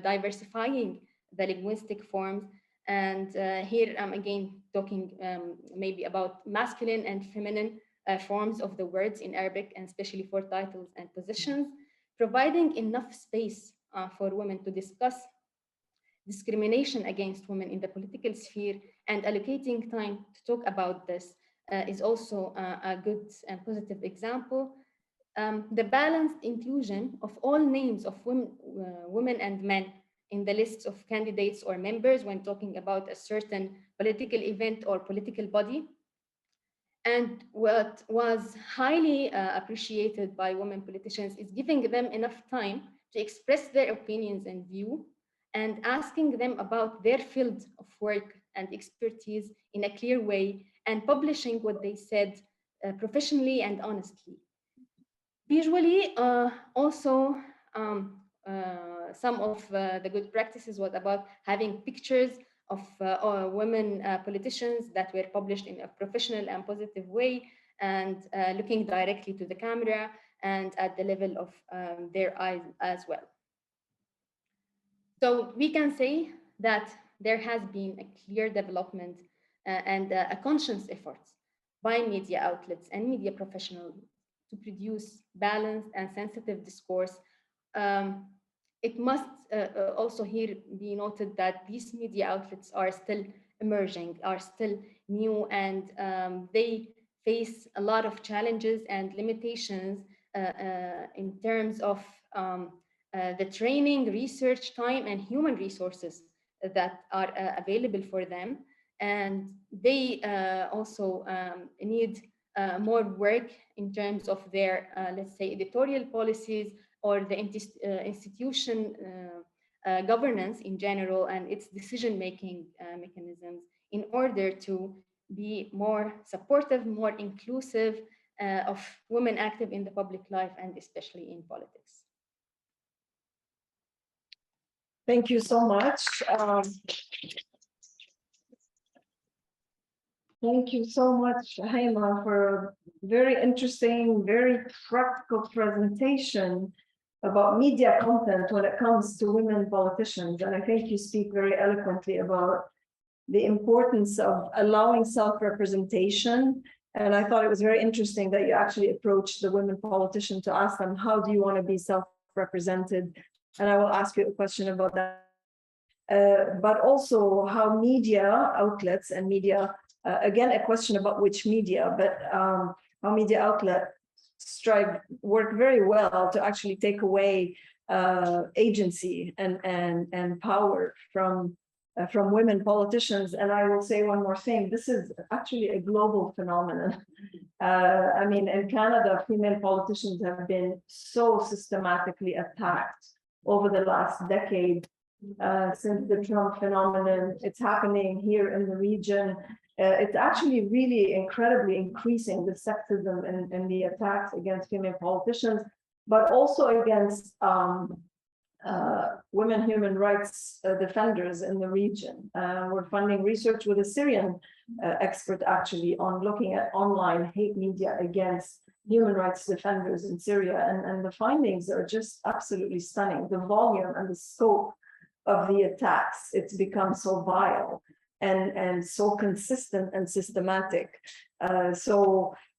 diversifying the linguistic forms. And here I'm again talking maybe about masculine and feminine forms of the words in Arabic, and especially for titles and positions, providing enough space for women to discuss discrimination against women in the political sphere and allocating time to talk about this is also a good and positive example. The balanced inclusion of all names of women and men in the lists of candidates or members when talking about a certain political event or political body. And what was highly appreciated by women politicians is giving them enough time to express their opinions and view, and asking them about their field of work and expertise in a clear way, and publishing what they said professionally and honestly. Visually, also, some of the good practices was about having pictures of women politicians that were published in a professional and positive way, and looking directly to the camera and at the level of their eyes as well. So we can say that there has been a clear development and a conscious effort by media outlets and media professionals to produce balanced and sensitive discourse. It must also here be noted that these media outlets are still emerging, are still new, and they face a lot of challenges and limitations in terms of the training, research time, and human resources that are available for them. And they also need more work in terms of their, let's say, editorial policies or the institution governance in general and its decision-making mechanisms in order to be more supportive, more inclusive of women active in the public life and especially in politics. Thank you so much. Thank you so much, Hayma, for a very interesting, very practical presentation about media content when it comes to women politicians. And I think you speak very eloquently about the importance of allowing self-representation. And I thought it was very interesting that you actually approached the women politician to ask them, how do you want to be self-represented? And I will ask you a question about that. But also how media outlets and media, again, a question about which media, but how media outlets work very well to actually take away agency and power from women politicians. And I will say one more thing, this is actually a global phenomenon. I mean, in Canada, female politicians have been so systematically attacked over the last decade since the Trump phenomenon. It's happening here in the region. It's actually really incredibly increasing the sexism and the attacks against female politicians, but also against women human rights defenders in the region. We're funding research with a Syrian expert actually on looking at online hate media against human rights defenders in Syria. And the findings are just absolutely stunning. The volume and the scope of the attacks, it's become so vile and so consistent and systematic.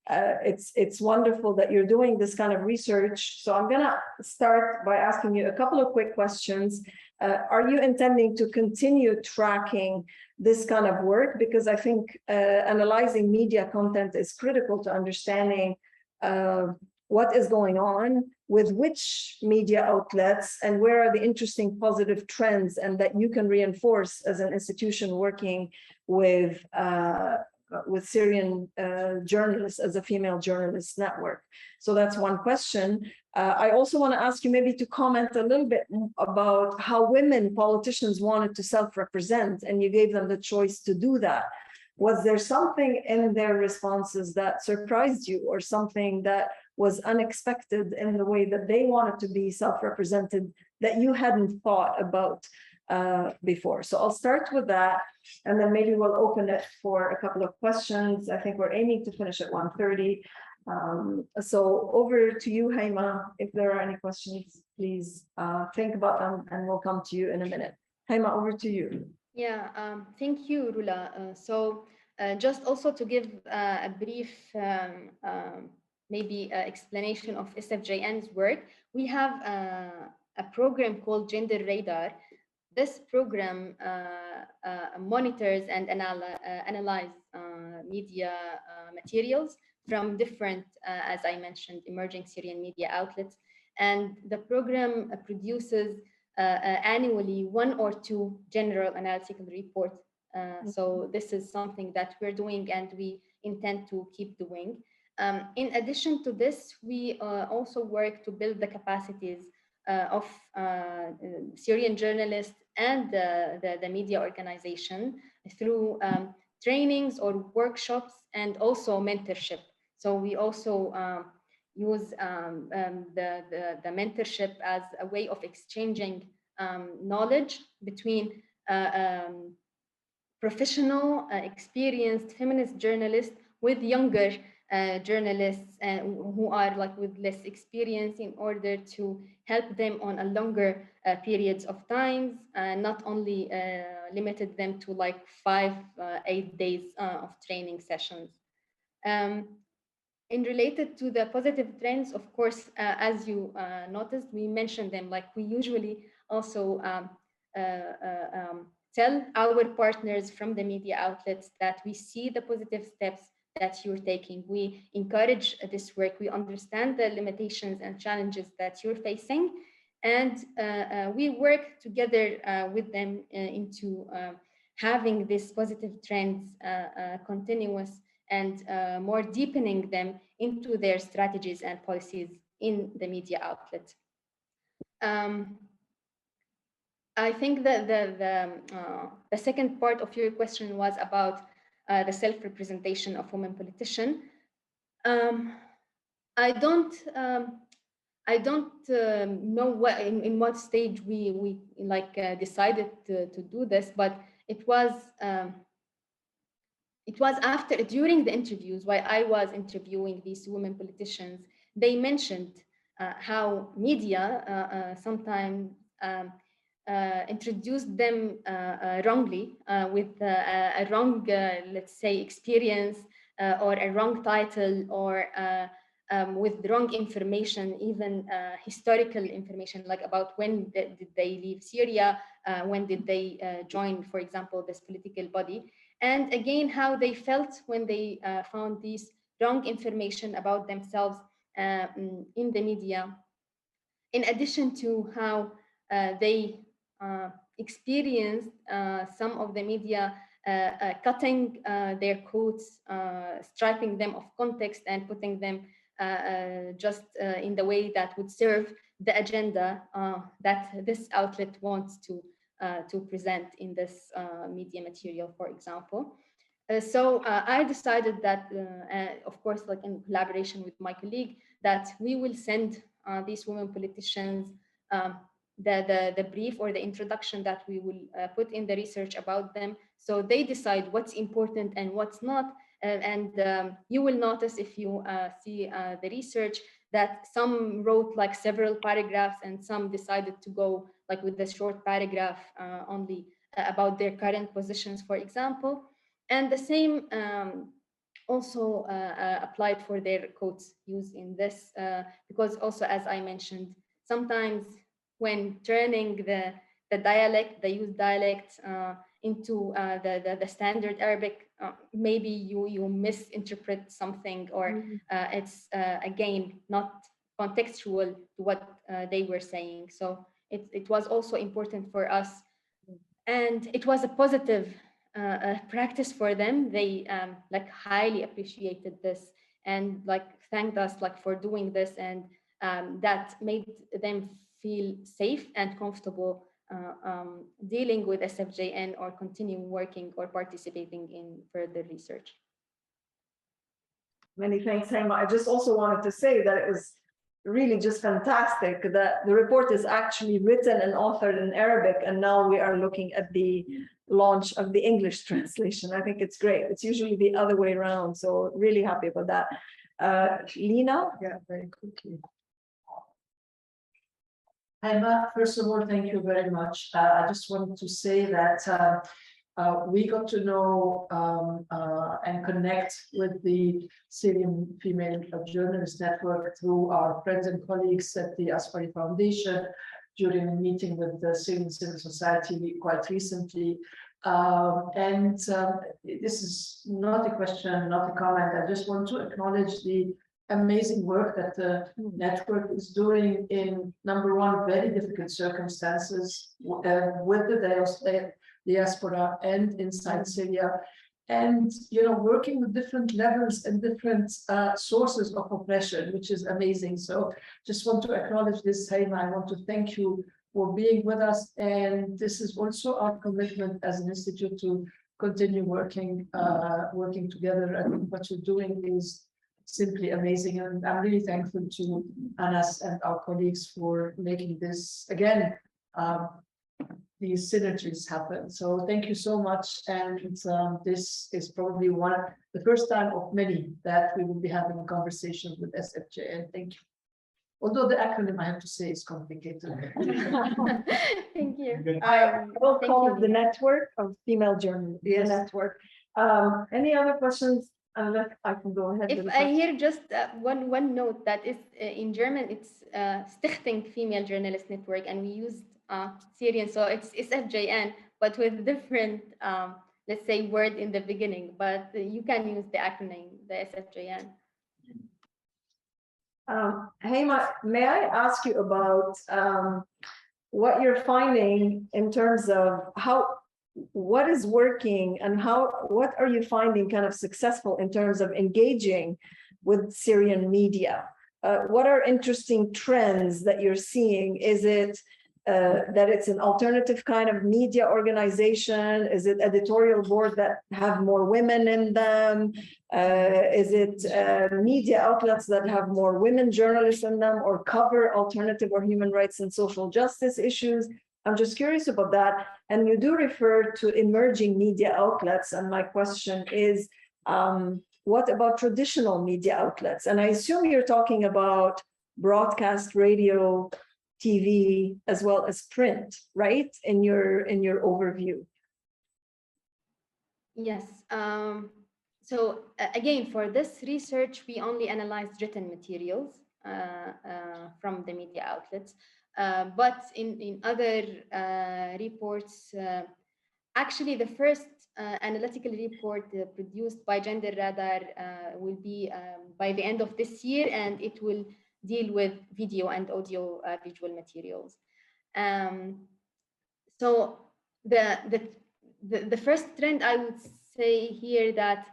It's wonderful that you're doing this kind of research. So I'm gonna start by asking you a couple of quick questions. Are you intending to continue tracking this kind of work? Because I think analyzing media content is critical to understanding what is going on with which media outlets and where are the interesting positive trends, and that you can reinforce as an institution working with Syrian journalists as a female journalists network. So that's one question. I also want to ask you maybe to comment a little bit about how women politicians wanted to self-represent, and you gave them the choice to do that. Was there something in their responses that surprised you, or something that was unexpected in the way that they wanted to be self-represented that you hadn't thought about before? So I'll start with that, and then maybe we'll open it for a couple of questions. I think we're aiming to finish at 1:30. So over to you, Hayma. If there are any questions, please think about them, and we'll come to you in a minute. Hayma, over to you. Yeah, thank you, Roula. So just also to give a brief maybe explanation of SFJN's work, we have a program called Gender Radar. This program monitors and analyze media materials from different, as I mentioned, emerging Syrian media outlets. And the program produces annually 1 or 2 general analytical reports. So this is something that we're doing and we intend to keep doing. In addition to this, we also work to build the capacities of Syrian journalists and the media organization through trainings or workshops and also mentorship. So we also use the mentorship as a way of exchanging knowledge between professional, experienced feminist journalists with younger journalists who are like with less experience, in order to help them on a longer periods of times, not only limited them to like 5-8 days of training sessions. In related to the positive trends, of course, as you noticed, we mentioned them, like we usually also tell our partners from the media outlets that we see the positive steps that you're taking. We encourage this work. We understand the limitations and challenges that you're facing, and we work together with them into having these positive trends continuous and more deepening them into their strategies and policies in the media outlet. I think that the second part of your question was about the self-representation of women politicians. I don't know what in what stage we like decided to do this, but it was after, during the interviews, while I was interviewing these women politicians, they mentioned how media sometimes introduced them wrongly with a wrong, let's say, experience or a wrong title or with the wrong information, even historical information, like about when did they leave Syria, when did they join, for example, this political body, and again, how they felt when they found this wrong information about themselves in the media, in addition to how they experienced some of the media cutting their quotes, stripping them of context and putting them just in the way that would serve the agenda that this outlet wants to present in this media material, for example. So I decided that, of course, like in collaboration with my colleague, that we will send these women politicians the brief or the introduction that we will put in the research about them, so they decide what's important and what's not. You will notice if you see the research that some wrote like several paragraphs and some decided to go like with the short paragraph only about their current positions, for example. And the same also applied for their quotes used in this, because also, as I mentioned, sometimes when turning the dialect, the used dialect into the standard Arabic, maybe you misinterpret something, or it's again not contextual to what they were saying. So it was also important for us, and it was a positive practice for them. They like highly appreciated this and like thanked us like for doing this, and that made them feel safe and comfortable dealing with SFJN or continue working or participating in further research. Many thanks, Hayma. I just also wanted to say that it was really just fantastic that the report is actually written and authored in Arabic, and now we are looking at the launch of the English translation. I think it's great. It's usually the other way around, so really happy about that. Lina? Yeah, very quickly. Hayma, first of all, thank you very much. I just wanted to say that we got to know and connect with the Syrian Female Journalists Network through our friends and colleagues at the Asfari Foundation during a meeting with the Syrian Civil Society quite recently. This is not a question, not a comment. I just want to acknowledge the amazing work that the network is doing in, number one, very difficult circumstances with the diaspora and inside Syria, and working with different levels and different sources of oppression, which is amazing. So just want to acknowledge this, Hayma. I want to thank you for being with us, and this is also our commitment as an institute to continue working together. I think what you're doing is simply amazing, and I'm really thankful to Anas and our colleagues for making this again. These synergies happen. So thank you so much. And this is probably the first time of many that we will be having a conversation with SFJN. Thank you. Although the acronym, I have to say, is complicated. Thank you. I will call it the Network of Female Journalists Network. Any other questions? Unless I can go ahead. If I hear just one note, that is in German, it's Stichting Female Journalists Network, and we used Syrian, so it's SFJN, but with different, let's say, word in the beginning. But you can use the acronym, the SFJN. Hayma, may I ask you about what you're finding in terms of what is working and what are you finding kind of successful in terms of engaging with Syrian media? What are interesting trends that you're seeing? Is it that it's an alternative kind of media organization? Is it editorial board that have more women in them? Is it media outlets that have more women journalists in them, or cover alternative or human rights and social justice issues? I'm just curious about that. And you do refer to emerging media outlets. And my question is, what about traditional media outlets? And I assume you're talking about broadcast radio, TV, as well as print, right? In your overview. Yes. So again, for this research, we only analyzed written materials from the media outlets. But in other reports, actually the first analytical report produced by Gender Radar will be by the end of this year, and it will deal with video and audio visual materials. So the first trend I would say here that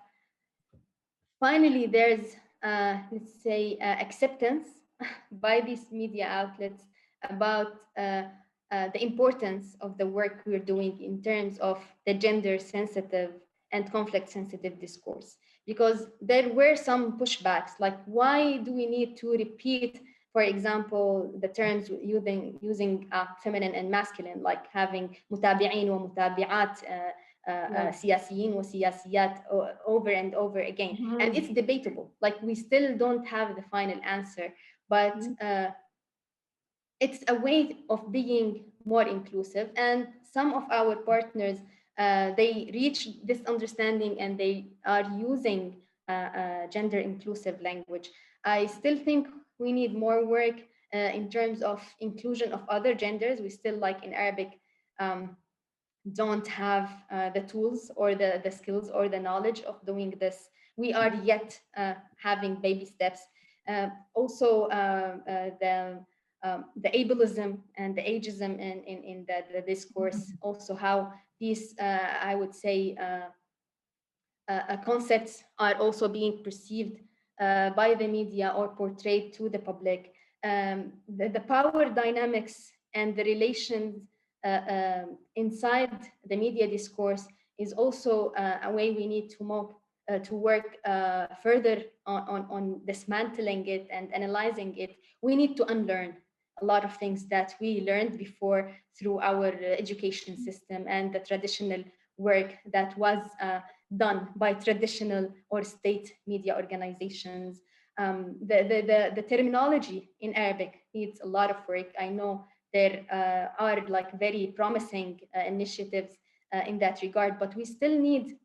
finally there's let's say acceptance by these media outlets about the importance of the work we're doing in terms of the gender sensitive and conflict sensitive discourse, because there were some pushbacks, like why do we need to repeat, for example, the terms using feminine and masculine, like having متابعين ومتابعات سياسيين وسياسيات over and over again. And it's debatable, like we still don't have the final answer, but it's a way of being more inclusive. And some of our partners, they reach this understanding and they are using gender inclusive language. I still think we need more work in terms of inclusion of other genders. We still, like in Arabic, don't have the tools or the skills or the knowledge of doing this. We are yet having baby steps. Also, the ableism and the ageism in the discourse, also how these, I would say, concepts are also being perceived by the media or portrayed to the public. The power dynamics and the relations inside the media discourse is also a way we need to work further on dismantling it and analyzing it. We need to unlearn a lot of things that we learned before through our education system and the traditional work that was done by traditional or state media organizations. The terminology in Arabic needs a lot of work. I know there are like very promising initiatives in that regard, but we still need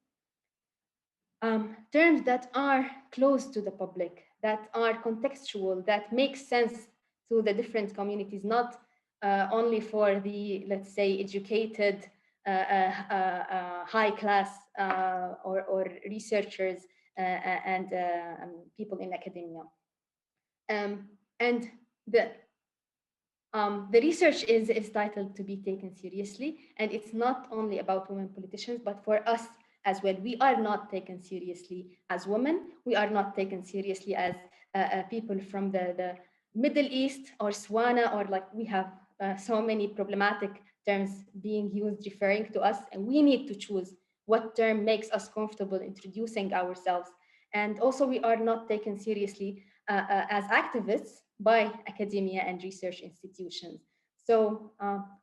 terms that are close to the public, that are contextual, that make sense to the different communities, not only for the, let's say, educated, high class or researchers and people in academia. And the research is titled to be taken seriously, and it's not only about women politicians, but for us as well. We are not taken seriously as women. We are not taken seriously as people from the Middle East or Swana, or like we have so many problematic terms being used referring to us, and we need to choose what term makes us comfortable introducing ourselves. And also we are not taken seriously as activists by academia and research institutions. So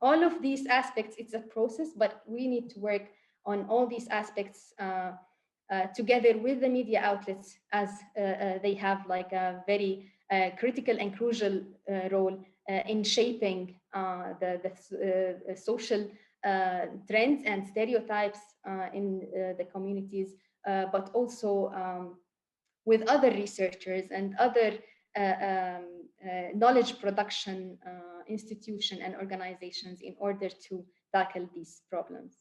all of these aspects, it's a process, but we need to work on all these aspects together with the media outlets, as they have like a very critical and crucial role in shaping the social trends and stereotypes in the communities, but also with other researchers and other knowledge production institutions and organizations in order to tackle these problems.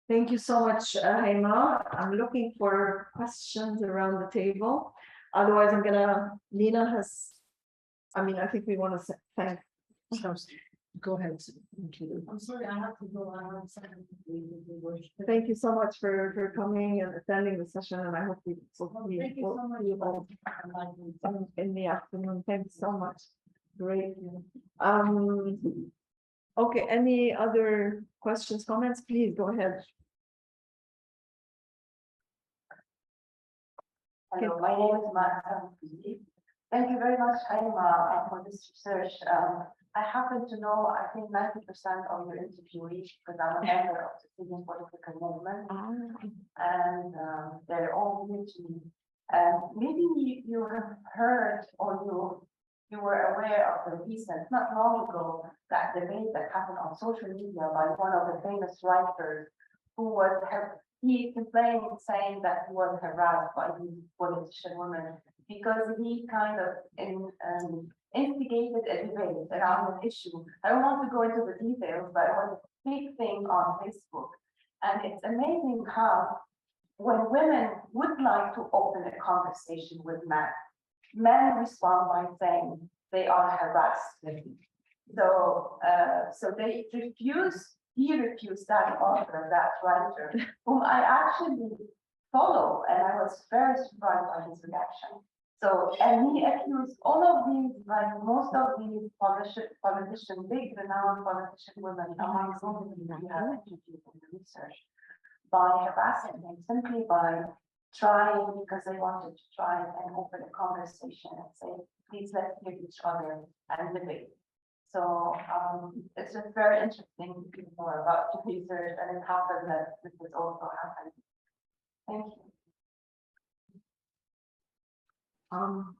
Thank you so much, Hayma. I'm looking for questions around the table. Otherwise, Lina has, I think we want to thank. Go ahead. I'm sorry, I have to go. Thank you so much for coming and attending the session, and I hope we will see you all in the afternoon. Thank you so much. Great. Okay, any other questions, comments? Please go ahead. Hello, my name is Ayman. Thank you very much, Hayma, for this research. I happen to know, I think 90% of your interviewees, because I'm a member of the Syrian political movement, and they're all new to me. Maybe you have heard or you were aware of the recent, not long ago, that debate that happened on social media by one of the famous writers who was, he complained saying that he was harassed by these politician women because he kind of instigated a debate around an issue. I don't want to go into the details, but it was a big thing on Facebook. And it's amazing how when women would like to open a conversation with men respond by saying they are harassed. So, he refused that author, that writer, whom I actually follow, and I was very surprised by his reaction. So, and he accused all of these, like most of these politicians, big renowned politician women, among whom we have interviewed in the research, by harassing them simply by trying, because they wanted to try and open a conversation and say, please let's hear each other and debate. So it's just very interesting to hear more about the research, and it happened that this is also happening. Thank you.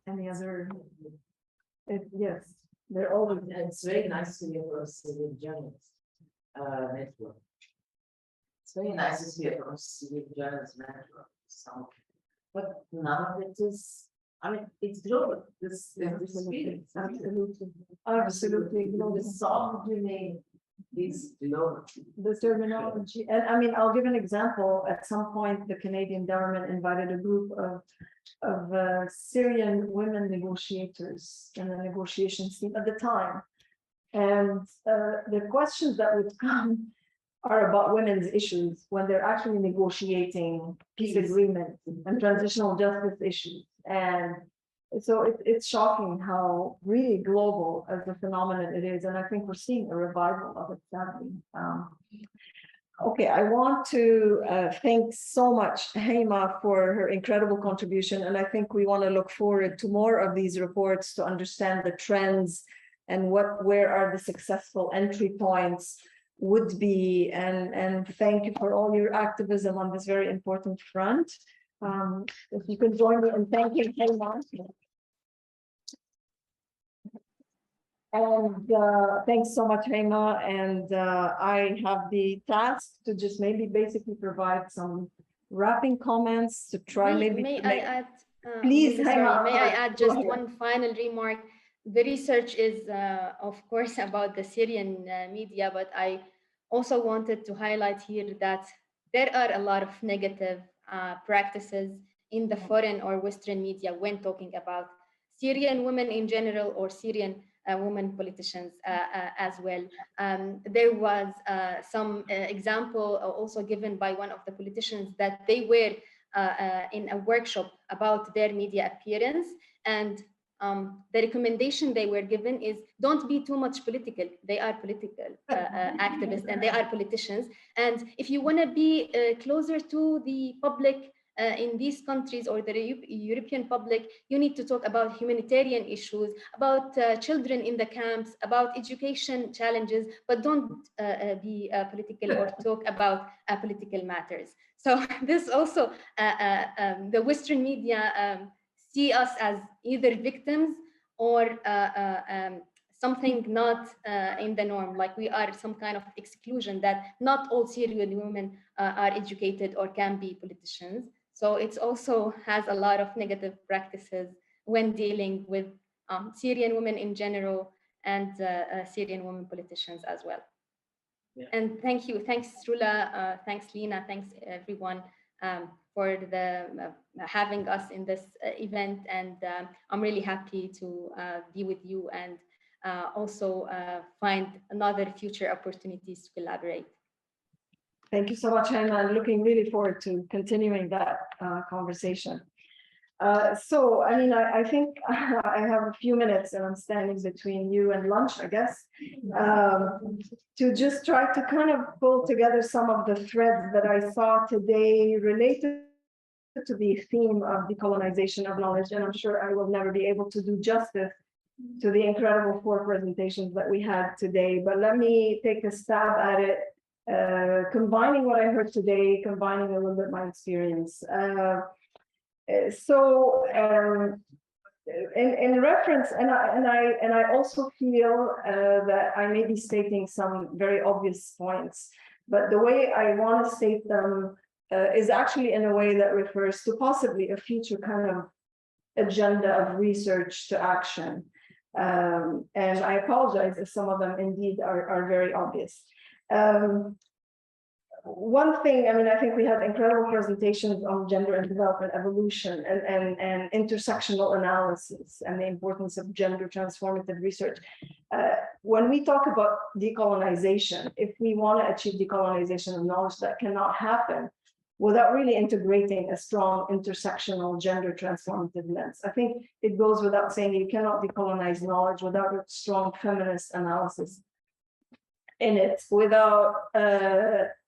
Any other? Yes, they're all. It's very nice to hear from Civil Journalists Network. It's very nice to see from Civil Journalists Network. But none of it is, I mean, it's global. This experience. Absolutely. The sovereignty is global. The terminology, and I mean, I'll give an example. At some point, the Canadian government invited a group of Syrian women negotiators in the negotiations team at the time. And the questions that would come are about women's issues when they're actually negotiating peace agreements and transitional justice issues. And so it's shocking how really global as a phenomenon it is. And I think we're seeing a revival of it, sadly. Okay, I want to thank so much Hayma for her incredible contribution. And I think we want to look forward to more of these reports to understand the trends and where are the successful entry points would be. And thank you for all your activism on this very important front. If you can join me in thanking Hayma. And thanks so much, Hayma. And I have the task to just maybe basically provide some wrapping comments to try May I add, please, Hayma, may I add just ahead. one final remark? The research is, of course, about the Syrian media, but I also wanted to highlight here that there are a lot of negative practices in the foreign or Western media when talking about Syrian women in general or Syrian women politicians as well. There was some example also given by one of the politicians that they were in a workshop about their media appearance, and the recommendation they were given is don't be too much political. They are political activists and they are politicians. And if you want to be closer to the public in these countries or the European public, you need to talk about humanitarian issues, about children in the camps, about education challenges, but don't be political or talk about political matters. So this also, the Western media see us as either victims or something not in the norm, like we are some kind of exclusion, that not all Syrian women are educated or can be politicians. So it also has a lot of negative practices when dealing with Syrian women in general and Syrian women politicians as well. Yeah. And thank you. Thanks, Roula. Thanks, Lina. Thanks, everyone, for having us in this event. And I'm really happy to be with you and also find another future opportunities to collaborate. Thank you so much, Hayma. I'm looking really forward to continuing that conversation. So, I mean, I think I have a few minutes and I'm standing between you and lunch, I guess, to just try to kind of pull together some of the threads that I saw today related to the theme of decolonization of knowledge. And I'm sure I will never be able to do justice to the incredible 4 presentations that we had today, but let me take a stab at it. Combining what I heard today, combining a little bit my experience. In reference, and I also feel that I may be stating some very obvious points, but the way I want to state them is actually in a way that refers to possibly a future kind of agenda of research to action. And I apologize if some of them indeed are very obvious. One thing, I mean, I think we have incredible presentations on gender and development evolution and intersectional analysis and the importance of gender transformative research. When we talk about decolonization, if we want to achieve decolonization of knowledge, that cannot happen without really integrating a strong intersectional gender transformative lens. I think it goes without saying you cannot decolonize knowledge without a strong feminist analysis in it, without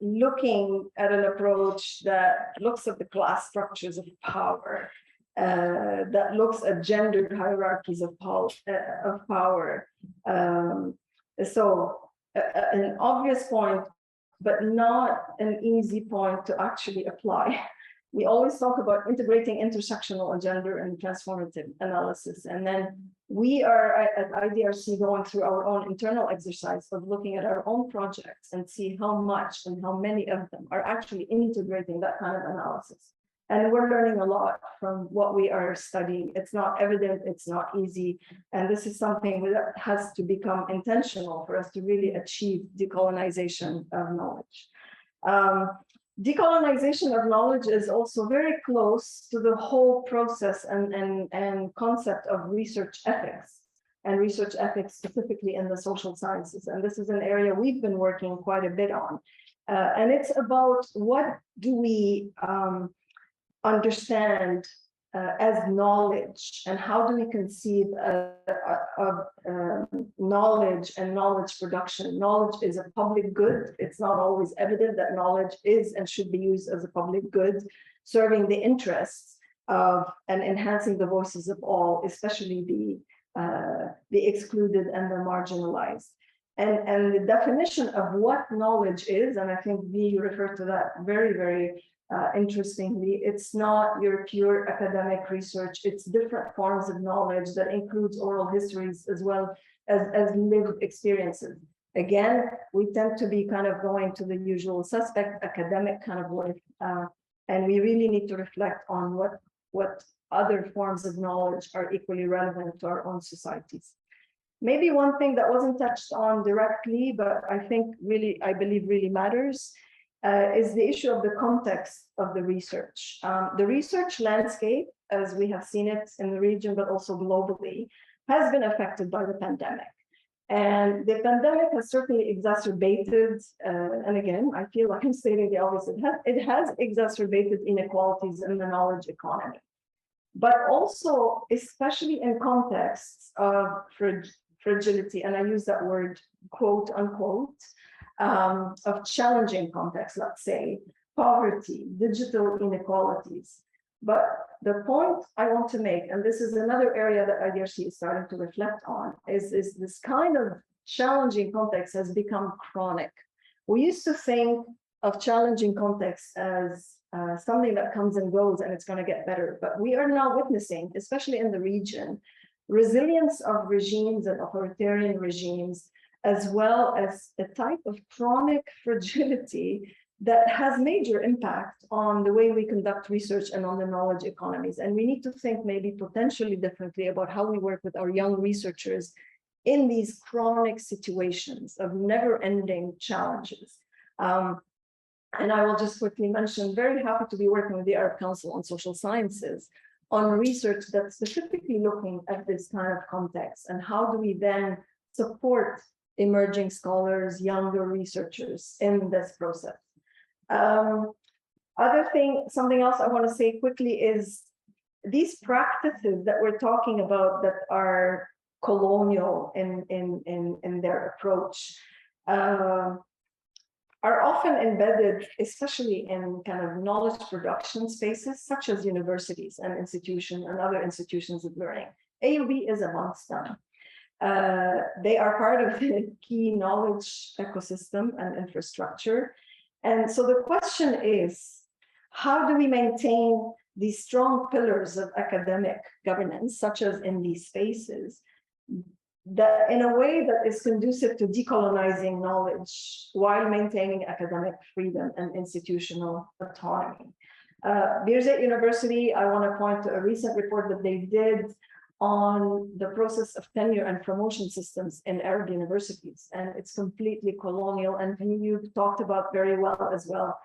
looking at an approach that looks at the class structures of power, that looks at gendered hierarchies of power. So an obvious point, but not an easy point to actually apply. We always talk about integrating intersectional gender and transformative analysis. And then we are at IDRC going through our own internal exercise of looking at our own projects and see how much and how many of them are actually integrating that kind of analysis. And we're learning a lot from what we are studying. It's not evident, it's not easy. And this is something that has to become intentional for us to really achieve decolonization of knowledge. Decolonization of knowledge is also very close to the whole process and concept of research ethics, and research ethics specifically in the social sciences. And this is an area we've been working quite a bit on. And it's about what do we understand as knowledge, and how do we conceive of knowledge and knowledge production. Knowledge is a public good. It's not always evident that knowledge is and should be used as a public good, serving the interests of and enhancing the voices of all, especially the excluded and the marginalized. And the definition of what knowledge is, and I think we refer to that very, very interestingly, it's not your pure academic research. It's different forms of knowledge that includes oral histories as well as lived experiences. Again, we tend to be kind of going to the usual suspect academic kind of work, and we really need to reflect on what other forms of knowledge are equally relevant to our own societies. Maybe one thing that wasn't touched on directly, but I believe really matters, is the issue of the context of the research. The research landscape, as we have seen it in the region, but also globally, has been affected by the pandemic. And the pandemic has certainly exacerbated, and again, I feel like I'm stating the obvious, it has exacerbated inequalities in the knowledge economy. But also, especially in contexts of fragility, and I use that word quote unquote, of challenging contexts, let's say, poverty, digital inequalities. But the point I want to make, and this is another area that IDRC is starting to reflect on, is this kind of challenging context has become chronic. We used to think of challenging contexts as something that comes and goes and it's going to get better. But we are now witnessing, especially in the region, resilience of regimes and authoritarian regimes, as well as a type of chronic fragility that has major impact on the way we conduct research and on the knowledge economies. And we need to think maybe potentially differently about how we work with our young researchers in these chronic situations of never-ending challenges. And I will just quickly mention, very happy to be working with the Arab Council on Social Sciences on research that's specifically looking at this kind of context, and how do we then support emerging scholars, younger researchers in this process. Something else I want to say quickly is these practices that we're talking about that are colonial in their approach are often embedded, especially in kind of knowledge production spaces, such as universities and institutions and other institutions of learning. AUB is amongst them. They are part of the key knowledge ecosystem and infrastructure. And so the question is, how do we maintain these strong pillars of academic governance, such as in these spaces, that in a way that is conducive to decolonizing knowledge while maintaining academic freedom and institutional autonomy. Birzeit University, I want to point to a recent report that they did on the process of tenure and promotion systems in Arab universities, and it's completely colonial, and you've talked about very well as well.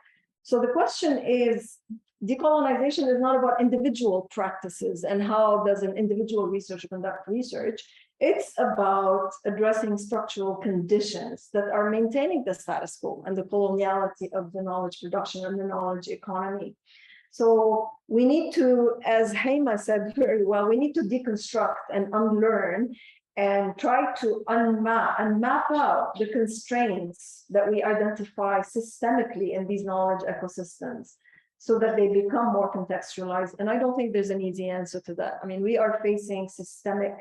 So the question is, decolonization is not about individual practices and how does an individual researcher conduct research. It's about addressing structural conditions that are maintaining the status quo and the coloniality of the knowledge production and the knowledge economy. So we need to, as Hayma said very well, we need to deconstruct and unlearn and try to map out the constraints that we identify systemically in these knowledge ecosystems so that they become more contextualized. And I don't think there's an easy answer to that. I mean, we are facing systemic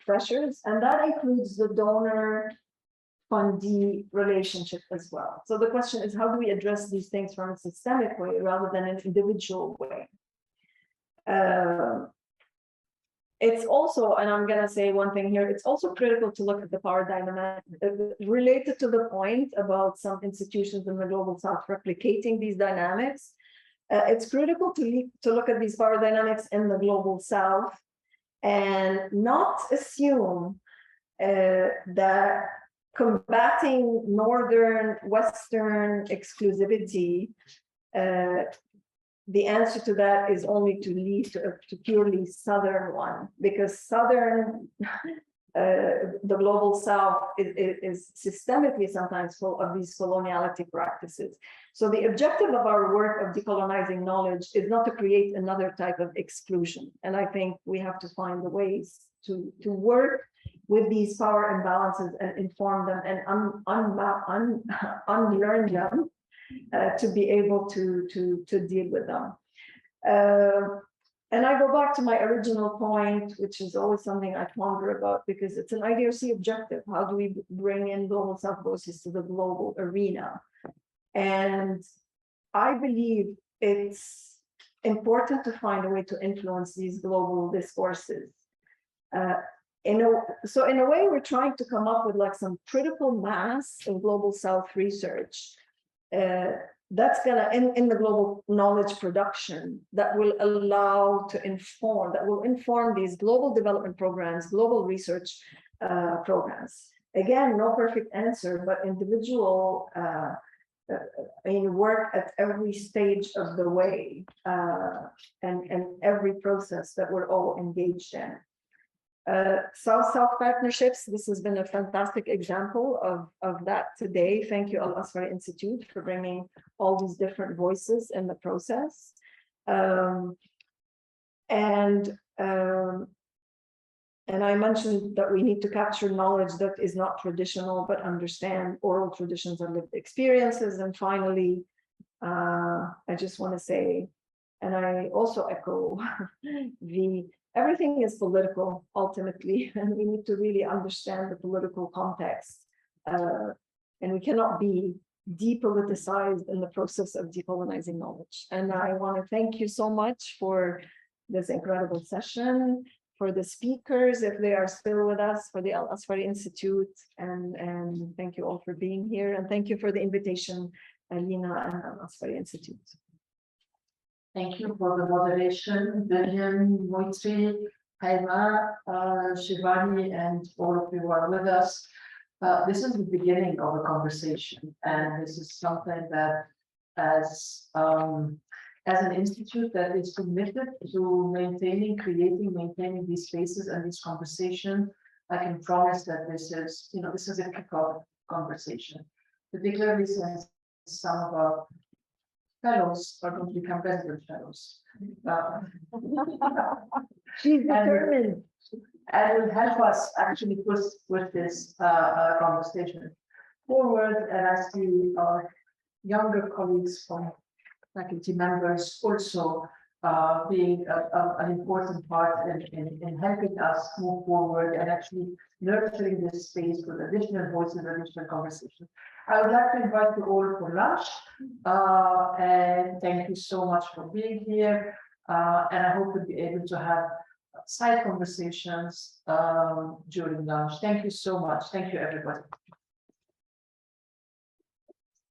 pressures, and that includes the donor-fundee relationship as well. So the question is, how do we address these things from a systemic way rather than an individual way? It's also, and I'm going to say one thing here, it's also critical to look at the power dynamic related to the point about some institutions in the Global South replicating these dynamics. It's critical to look at these power dynamics in the Global South and not assume that combating Northern, Western exclusivity, the answer to that is only to lead to a purely Southern one, because Southern, the Global South is systemically sometimes full of these coloniality practices. So the objective of our work of decolonizing knowledge is not to create another type of exclusion. And I think we have to find the ways to work with these power imbalances and inform them and unlearn them to be able to deal with them. And I go back to my original point, which is always something I ponder about because it's an IDRC objective. How do we bring in Global South voices to the global arena? And I believe it's important to find a way to influence these global discourses. So in a way, we're trying to come up with like some critical mass in Global South research that's gonna, in the global knowledge production, that will allow to inform, that will inform these global development programs, global research programs. Again, no perfect answer, but individual work at every stage of the way and every process that we're all engaged in. South-South partnerships, this has been a fantastic example of that today. Thank you, Al-Asfari Institute, for bringing all these different voices in the process. And I mentioned that we need to capture knowledge that is not traditional, but understand oral traditions and lived experiences. And finally, I just want to say, and I also echo everything is political ultimately, and we need to really understand the political context. And we cannot be depoliticized in the process of decolonizing knowledge. And I want to thank you so much for this incredible session, for the speakers, if they are still with us, for the Al-Asfari Institute, and thank you all for being here. And thank you for the invitation, Lina and Al-Asfari Institute. Thank you for the moderation, Vivian, Moitri, Hayma, Shivani, and all of you who are with us. This is the beginning of a conversation, and this is something that, as an institute that is committed to maintaining these spaces and this conversation, I can promise that this is a kickoff conversation, particularly since some of our fellows are going to become resident fellows. She's determined. And will help us actually push this conversation forward, and I see our younger colleagues from faculty members also being an important part in helping us move forward and actually nurturing this space with additional voices and additional conversations. I would like to invite you all for lunch. And thank you so much for being here. And I hope we'll be able to have side conversations during lunch. Thank you so much. Thank you, everybody.